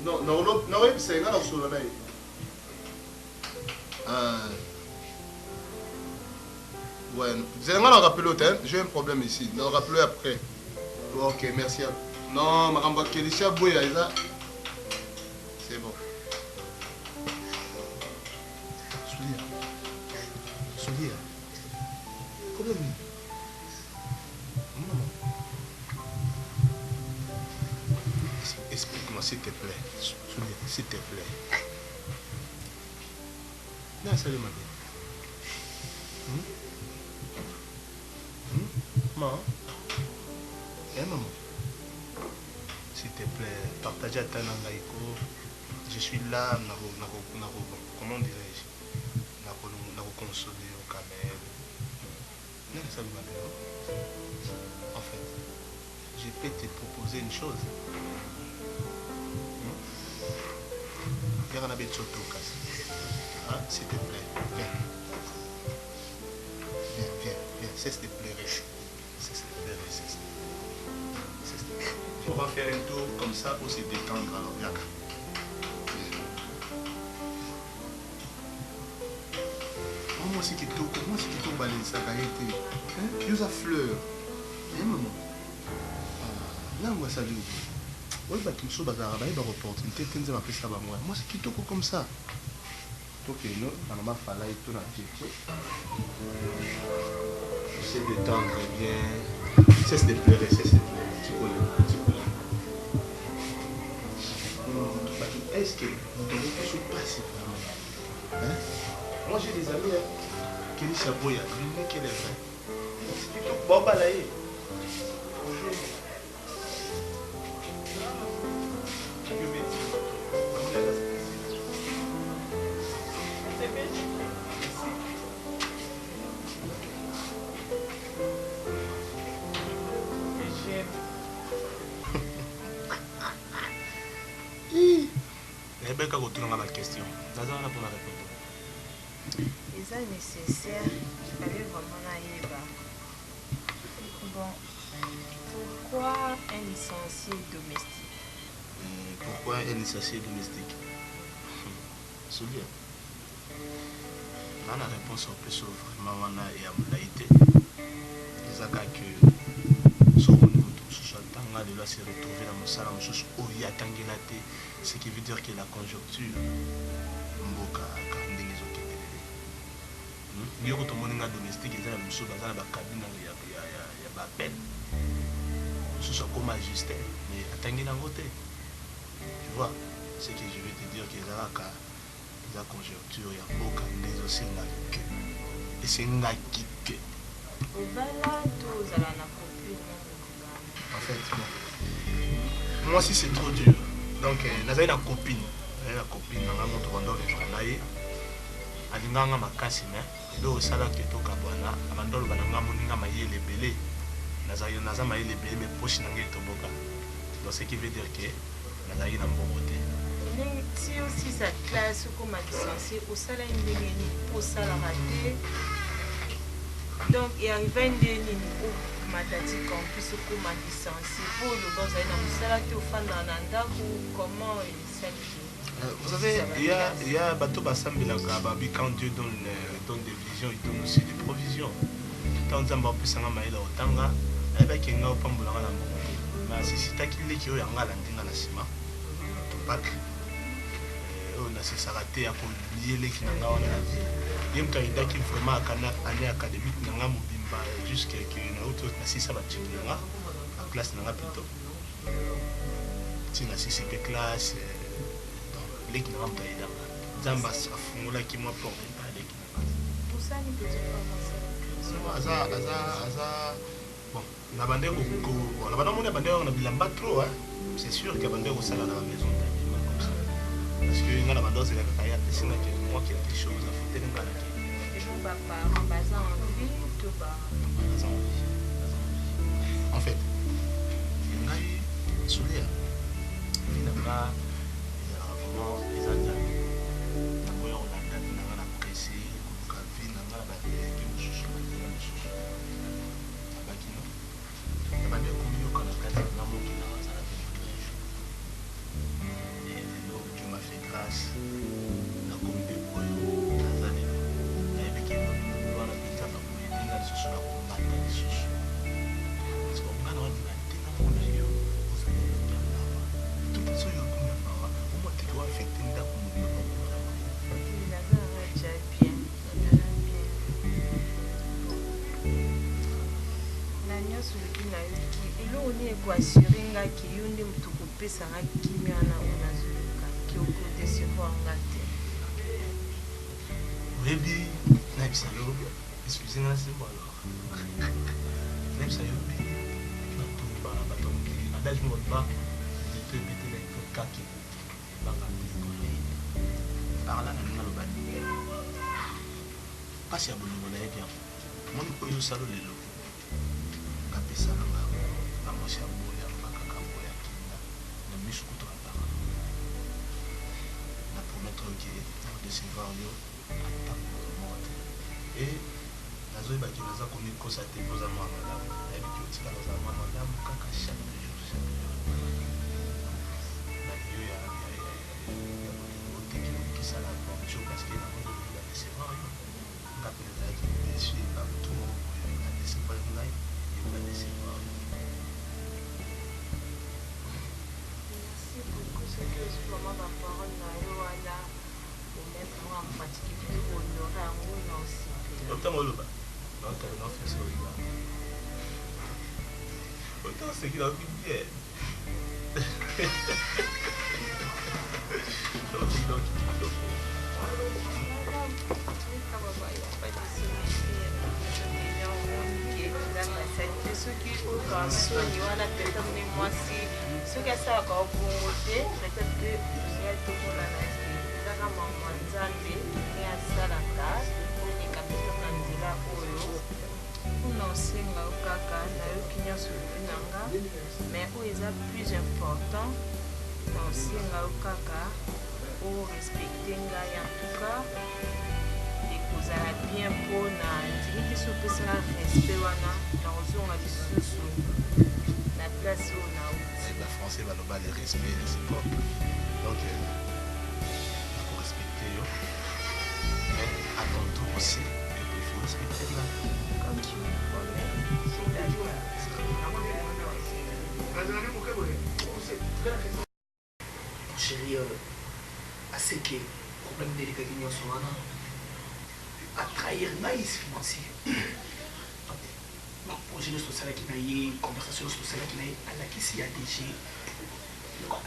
Non, non, c'est un sur le ouais, vous allez me rappeler, j'ai un problème ici. Non, rappelez après. Ok, merci. Non, Maramba Kelisha Bouya, c'est bon. Soulia. problème. Explique-moi s'il te plaît. S'il te plaît. Non, salut ma vie. Maman. Eh maman. S'il te plaît, partage à ta langue. Je suis là, comment dirais-je? N'a consoler au camel. Non, salut ma vie. En fait, je peux te proposer une chose. Viens, on a besoin de tout cas. S'il te plaît, viens. Viens, cesse de pleurer. Cesse de pleurer, cesse de pleurer. On va faire un tour comme ça pour se détendre. Alors, viens. Moi aussi qui tombe balai ça a été. Use a fleur. Eh maman. Là on va saluer. Oui, bah tout ça bazar, bah il va opportunité, t'es ma ça moi. Moi c'est qui toko comme ça. Ok, non, maman fala et tout là. C'est détendre bien. Cesse de pleurer, cesse de pleurer. Est-ce que vous devez se passer par là? Moi j'ai des amis qui disent à Boya, lui qu'elle est vraie. C'est plutôt Boba là. Bonjour. Rebecca retourne à ma question. Nazana pour la répondre. C'est nécessaire, il fallait vraiment l'aïba. Bon, pourquoi un licencié domestique? Pourquoi un licencié domestique? Soulier. Là, la réponse est plus vraiment et à moulaïté. Les accords que sont au niveau de ce soit tant là de là se retrouver dans mon salon, chose où il y a tanguelaté, ce qui veut dire que la conjoncture, mboka, il y a des domestiques qui sont dans la cabine, il y a des peine. Ce soit comme Justin, mais attendez dans votre. Tu vois, ce que je vais te dire que la conjoncture, il y a beaucoup de choses qui et c'est une qui. En fait, bon. Moi aussi c'est trop dur. Donc, j'ai une copine. La copine, on a montré le travail. Alinganga makasi mais do sala ketoka bwana abandolo bananga moninga mayele belé naza mayele belé mais poche nanga etoboka donc ce qui veut dire que naza ina mbobote si aussi sa classe comme licencié au sala indengeni pour sala raté donc il arrive indengeni au matati campus comme licencié pour le bon ça dans sala te ofanda nanda comment il s'agit. Vous savez, il y a bateau Bassambila Gababi, quand Dieu donne des visions, il donne aussi des provisions. Tant que vous avez un maïla au tanga, il y a un peu de temps. Mais si c'est qu'il est qui est en galandina na sima, pack, on a cessé raté à oublier les qui n'ont pas il y a un candidat qui vraiment année académique n'a pas jusqu'à ce qu'il y ait une autre si ça va checker la classe n'a pas plutôt. Si la si c'est classe. Les qui n'ont pas été là. Zambas a fumé qui m'a porté par les qui n'ont pas été là. Bon, la bande on a bilan pas trop, c'est sûr que la bande au salaire à la maison comme ça. Parce que la bande c'est la caille, c'est moi qui ai des choses à foutre dans la caille. Et vous papa, en basant en vie, tout bas. En fait, il y a eu Soulia. Finalement. Les Indiens, on a pressé, on a vu, on a Dieu m'a fait grâce. La communauté affecté eloko nini ekoassure nga ke yo nde moto kopesanga kimia wana oyo nazoluka ke okodecevoir nga te. oyebi nayebisa yo excuse nga nasembo alors nayebisa yo mpe natuni bato moke adage moloba to ebetela kaki banga parla na ninga lobani mpasi ya bolingo nayebi yango moni oyo osalo lelo ngapesa nanga bamwasi ya boya makakambo ya kinda na miso kuto babanga na promettre oke nakodecevoir yo atango moko te e nazoyebaki naza komikosa te poza mwa malamu nayebiki otika naza mwa malamu kaka chaque jour na yo ya bolingo teki okisala aventure parce que nakoki badecevoir yo ngape nazalaki déçu na motu moko boye nadecevoir ngai yo badecevoir yo. Merci beaucoup soki ozwi vraiment baparole na yo wana omettre yango en pratique mpe honore yango na osepela ntango oloba naotala naofese oyoba otango seki naoki bien naoteki naoki kitoko soki okansoni wana peut-être mpe mwasi soki asalaka obongo te peut-être mpe ya tokola na te ezaka mama nzambe nde asalaka oleka peut-être na nzela oyo mpona osenga yo kaka nayoki nyonso lobi na nga mais oyo eza plus important na osenga yo kaka orespecte ngai en tout cas ekozala bien mpona ndimi te so opesaka respect wana na kozonga lisusu na place oyo nauti bafrançais baloba le respect réciproque donc nakorespecte yo mais à ton tour aussi il faut respecter nga comme tu chéri aseke problème delikaki nyonso wana atrahir ngai financier baprojet nyonso tosalaki na ye conversation nyonso tosalaki na ye alakisi ya dg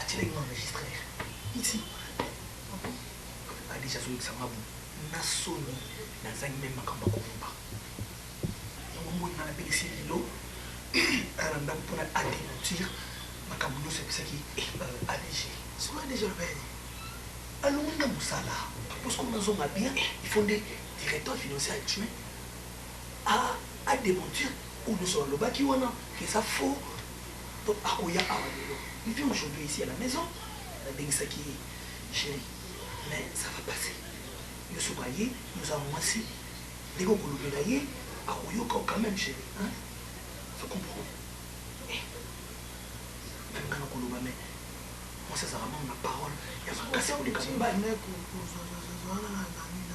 atielaki nga enregistraire ici adg azolekisanga bo na soni nazangi meme makambo akovumba yango moni nga napelisi lelo ana ndako mpona adémentir makambo nyonso epesaki adg soko adg lobeni alongi nga mosala parce que nazonga bien il faut nde directeur financier adjoint à démentir ou nous sommes le qui wana que ça faux donc akoya awa lelo il vient aujourd'hui ici à la maison ça qui chérie mais ça va passer nous sommes allés nous avons aussi les gars qu'on l'a dit akoyo quand même chérie hein ça comprend même quand on l'a mais moi ça vraiment ma parole il y a pas cassé au décamba mais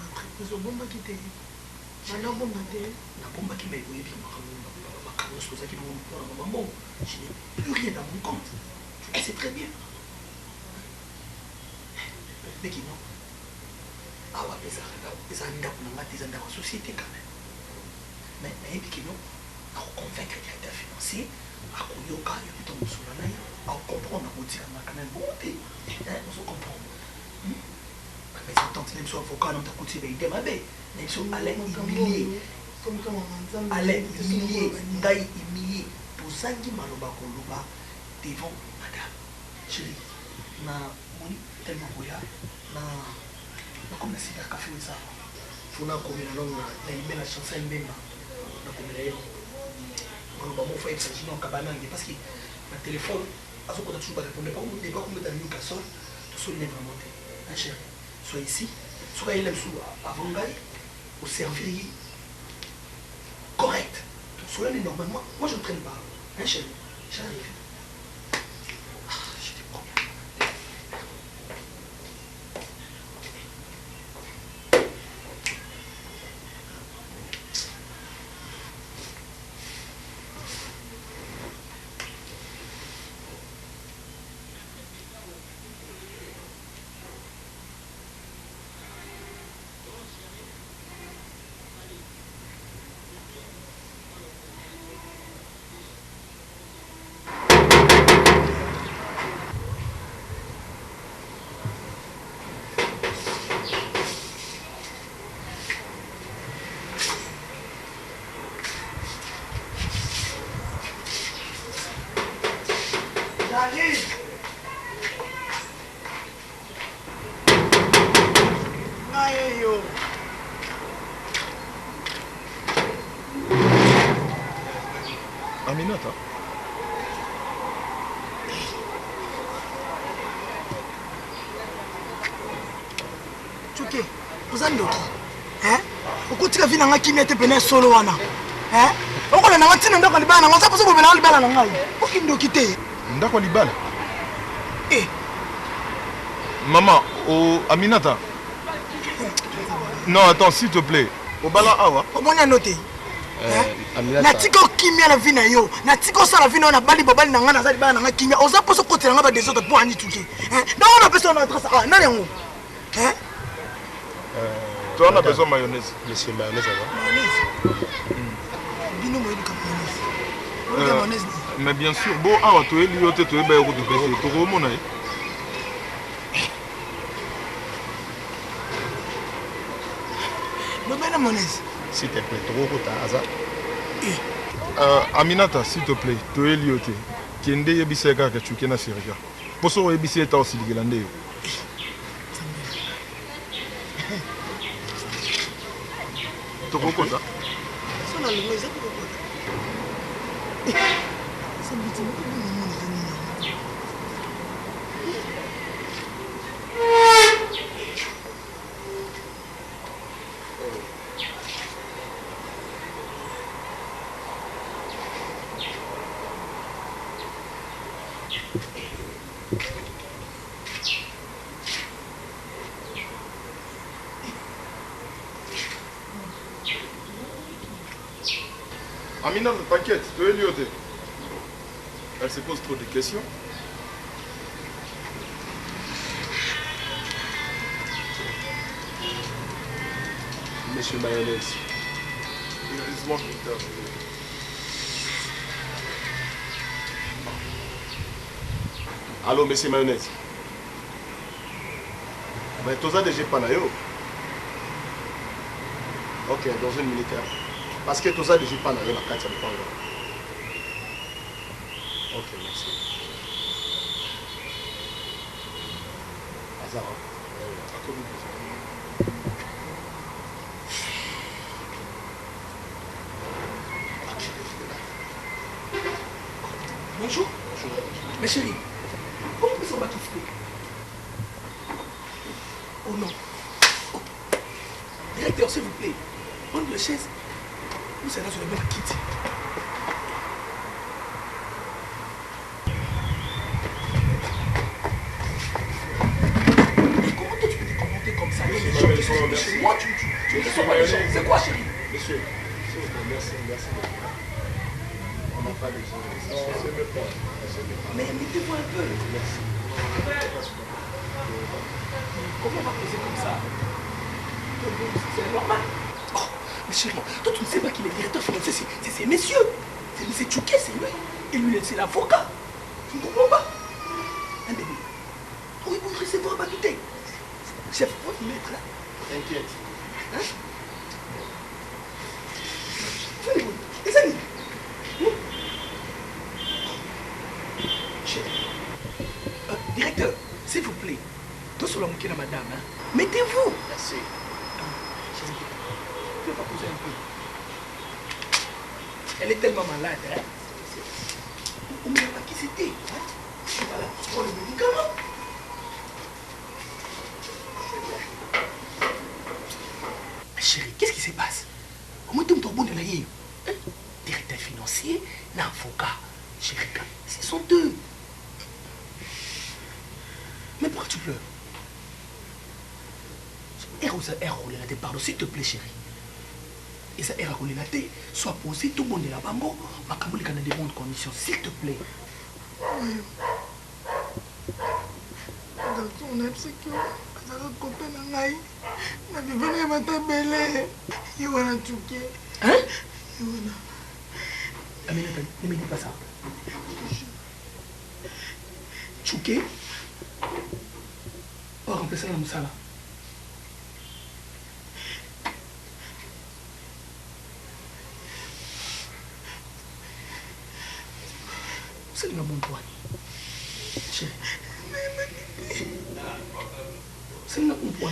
entreprise bomba qui te mana bomba te na bomba qui m'a évolué bien makambo ozaki na mpona na mambo je n'ai plus rien dans mon compte et c'est très bien mais qui non awa eza ndako na nga te eza ndako ya société quand même mais nayebi kino akoconvaincre directeur financier akoyoka yo mpe to mosolo na ye akokomprendre akotikanga quand même bongo te ozocomprendre mais tante même so avocat na mtakuti baide mabe mais so allait humilier allait humilier ngai humilier tozangi maloba koloba devant madame chérie na moni tellement koya na comme na sika café eza fona komela longa na imela chanson mbemba na komela yo maloba mo fa exagino kabanange parce que na téléphone azokota toujours pas répondre pas on débat comme dans une casserole tout ça n'est vraiment te chérie sois ici, sois il avant Gaï, au servir correct. Sois là normalement, moi je ne traîne pas. Hein chérie, j'arrive. Je te promets. Aminata. Chuke, uzandoki. Ukutika vina nga kimia te pene solo wana. Okola na ngatina ndako libala nga sapo soko bena libala na ngai. Okindoki te. Ndako libala. Maman, Aminata. Non, attends, s'il te plaît. Obala awa. Omonya note. Aminata. Natika kimia la vina yo. Natika sala vina na bali babali na nga na zali bala na nga kimia. Oza poso kotela nga ba des autres pour ani Chuke. Donc on a besoin de notre ça. Nani ngo. Toi, on a besoin de mayonnaise. Monsieur, mayonnaise, ça va? Mayonnaise. Mais bien sûr, bon, awa, tu es lié, tu es bien, tu es bien, S'il te plaît, trop route à hasard. Aminata, s'il te plaît, tu es lié. Kende yebiseka que tu kena sirika. Poso yebiseka aussi ligilande. Toko kota. Sona lungo eza ko kota. Sambiti mo ko mo mo zani. Amina, t'inquiète, tu es lié. Elle se pose trop de questions. Monsieur Mayonnaise. Heureusement que tu as Allô, monsieur Mayonnaise. Mais tu as déjà pas là. Ok, dans une minute. Parce que tu as déjà pas là, la carte de Pango. Ok, merci. Azara. Bonjour. Mais chérie, comment vous en battez? Oh non. Oh. Directeur, s'il vous plaît, prendre la chaise. Nous sommes sur le même kit. Mais comment toi tu peux te commenter comme ça? Moi, tu ne sais pas les gens. C'est quoi, chérie? Monsieur, merci. On n'a pas de gens. Non, c'est même pas. Mais mettez-vous un peu. Merci. Comment on va poser comme ça? C'est normal. Oh, mais chérie, toi tu ne sais pas qu'il est directeur financier, c'est ces messieurs. C'est Chuke, c'est lui. Et lui, c'est l'avocat. Tu ne comprends pas? Un bébé. Oh, ils vont recevoir ma bouteille. Chef, faut vous mettre là. T'inquiète. Hein? Venez-vous. Les amis. Directeur, s'il vous plaît, tout sur la mouquille à madame, hein? Mettez-vous. Merci. Chérie, tu ne peux pas poser un peu. Elle est tellement malade, hein? On ne sait pas qui c'était. Hein? Voilà, prends le médicament. Mais chérie, qu'est-ce qui se passe? Au moins, tu me bon de la hier. Directeur financier, l'avocat. Chérie, ce sont deux. Mais pourquoi tu pleures? Roulé la tête, pardon, s'il te plaît, chérie. Et ça, roulé la tête, soit posé, tout le monde est là-bas, bon, ma camoule est dans de bonnes conditions, s'il te plaît. On a dit que ça va couper dans l'ail. On a vu venir matin belé. Il va la Chuke. Hein? Il va la. Aminata, ne me dis pas ça. Chuke? On va remplacer la moussala. C'est le bon point. Chérie. C'est le bon point.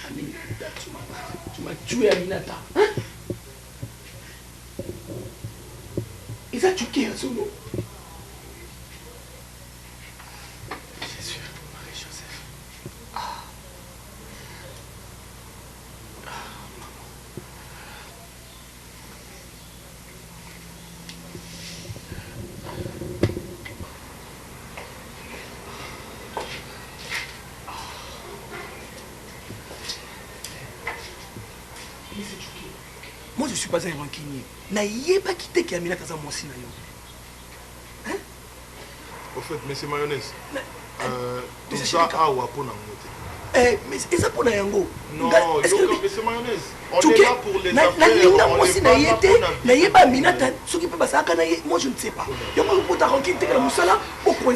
Aminata, tu m'as tué, Aminata. Hein? Ils ont tué un solo. Jésus, Marie-Joseph. Moi, je ne suis pas un rancunier. Je n'ai pas quitté qui a mis la casa moi. Hein? Au fait, monsieur Mayonnaise, tout ça a ou à pour mais c'est ça pour Nayango. Non, monsieur Mayonnaise, on est là pour les affaires. Moi, je ne sais pas. Il y a pas de rancune au coin.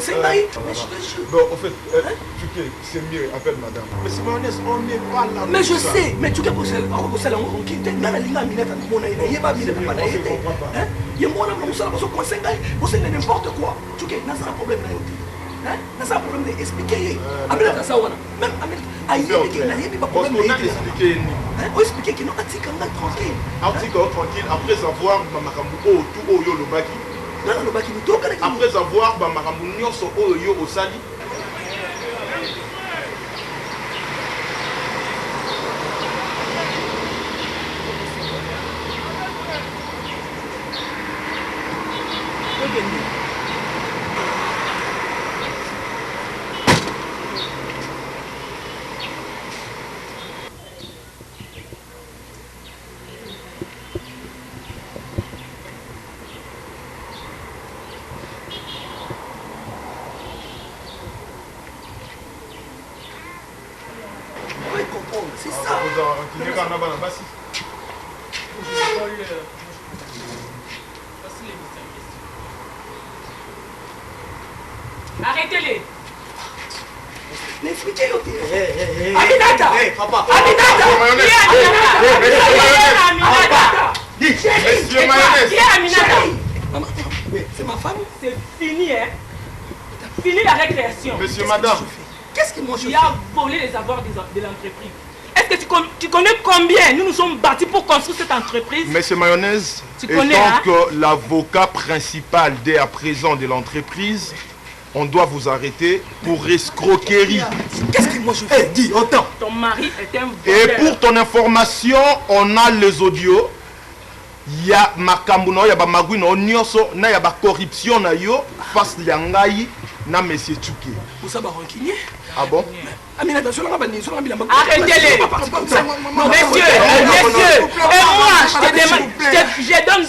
Bon, au fait, c'est mieux, appelle madame. Monsieur Mayonnaise, on n'est pas là. Mais je sais, mais tu sais que c'est rancune. N'importe quoi. Tu sais, n'a pas problème. N'a pas problème d'expliquer. Même expliquer que non, tranquille. Tranquille, après avoir après avoir au sali. C'est ça. Arrêtez-les. N'expliquez pas. Aminata. Papa. Aminata. Monsieur Mayonnaise. Qui est Aminata? C'est ma femme. C'est fini, hein. Fini la récréation. Monsieur, madame. Qu'est-ce que moi je fais? Il a volé les avoirs de l'entreprise. Est-ce que tu connais combien nous sommes bâtis pour construire cette entreprise? Monsieur Mayonnaise, étant que l'avocat principal dès à présent de l'entreprise, on doit vous arrêter pour escroquerie. Qu'est-ce que moi je fais? Dis, autant. Ton mari est un voleur. Et pour ton information, on a les audios. Il y a Makambuno, il y a Maguino, Nyoso, il y a corruption face à Ngai, na monsieur Tchouké. Vous savez, rancunier? Ah bon? Arrêtez-les. Messieurs, et moi, je te demande, je te donne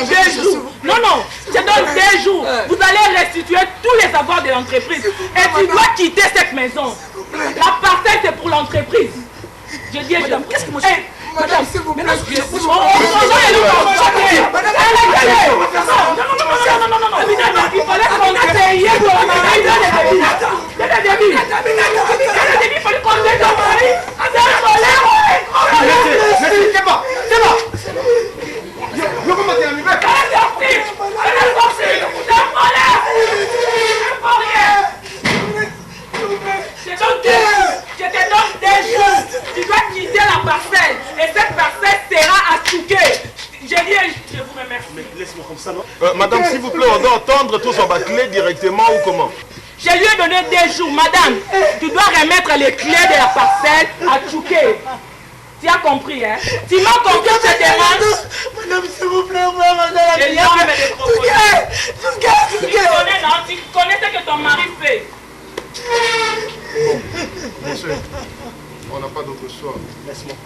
2 jours. Non, je te donne 2 jours. Vous allez restituer tous les avoirs de l'entreprise. Et tu dois quitter cette maison. La parcelle, c'est pour l'entreprise. Je dis, qu'est-ce que moi je fais? Madame, s'il vous plaît, non. Il fallait qu'on essaye ton mari dès le début. Il fallait qu'on essaye ton mari. C'est bon. Je vais m'en dire. Je te donne 2 jours. Tu dois quitter la parcelle. Et cette parcelle sera à Tchouké. Je vous remercie. Mais laisse-moi comme ça, non? Madame, s'il vous plaît, on doit entendre tous en clé directement ou comment? Je lui ai donné 2 jours. Madame, tu dois remettre les clés de la parcelle à Tchouké. Tu as compris, hein? Tu m'as compris, je te demande. Madame, s'il vous plaît, madame. Je lui ai fait des propositions. Tu connais ce que ton mari fait. Bon, monsieur, on n'a pas d'autre choix. Laisse-moi.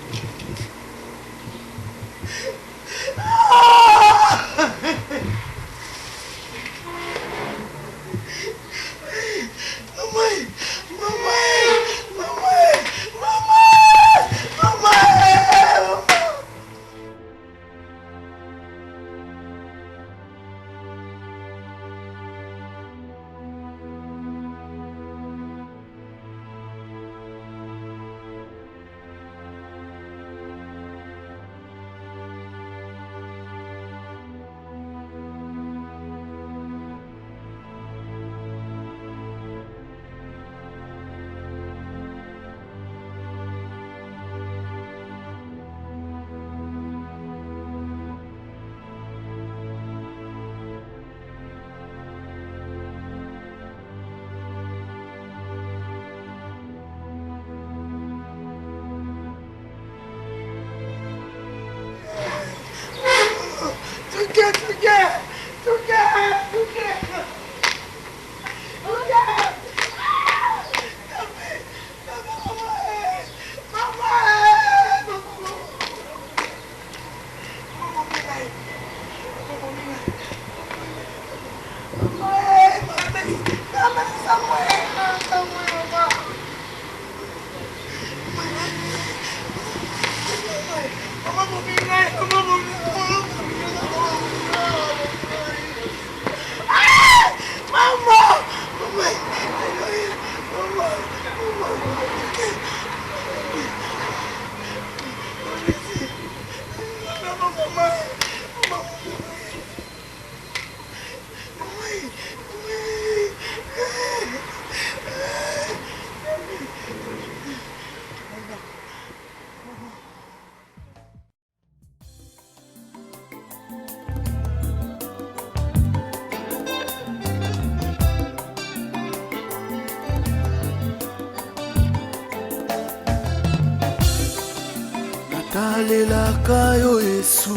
natalelaka yo Yesu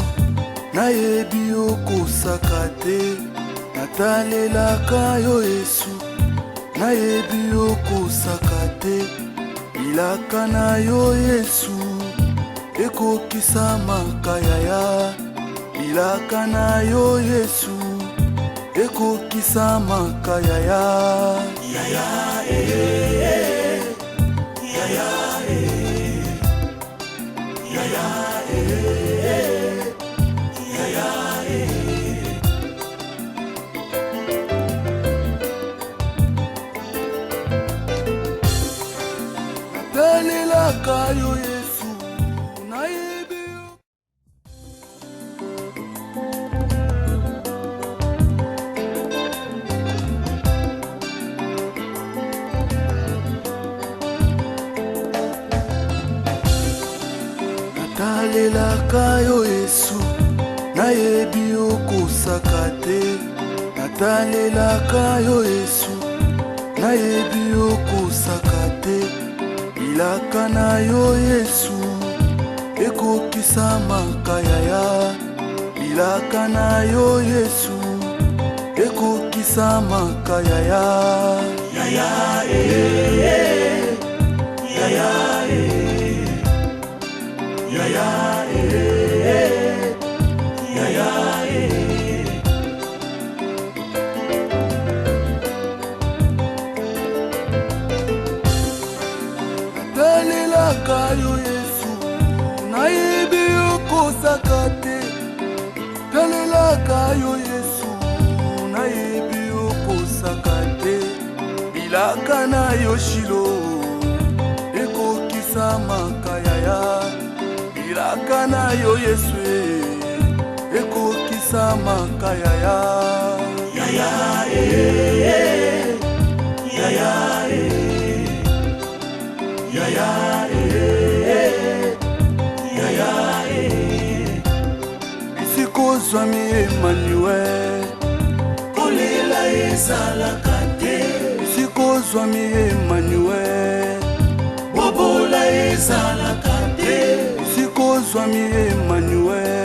nayebi okosaka te natalelaka yo Yesu nayebi okosaka te bilaka na yo Yesu ekokisa makayaya bilaka na yo Yesu ekokisa makayaya yaya yaya yaya natalelaka yo Yesu nayebi natalelaka yo Yesu nayebi okosaka te natalelaka yo Yesu nayebi okosaka te bilaka na yo Yesu ekokisa makayaya bilaka na yo Yesu ekokisa makayaya yaya yaya yaya yaya natalelaka yo Yesu nayebi okosaka te talelaka yo Yesu nayebi okosaka te bilaka na yo Shilo ekokisa makayaya bilaka na yo Yesu ekokisa makayaya yaya yaya yaya yaya isikozwami Emmanuel kolela ezalaka te isikozwami Emmanuel bobola ezalaka te isikozwami Emmanuel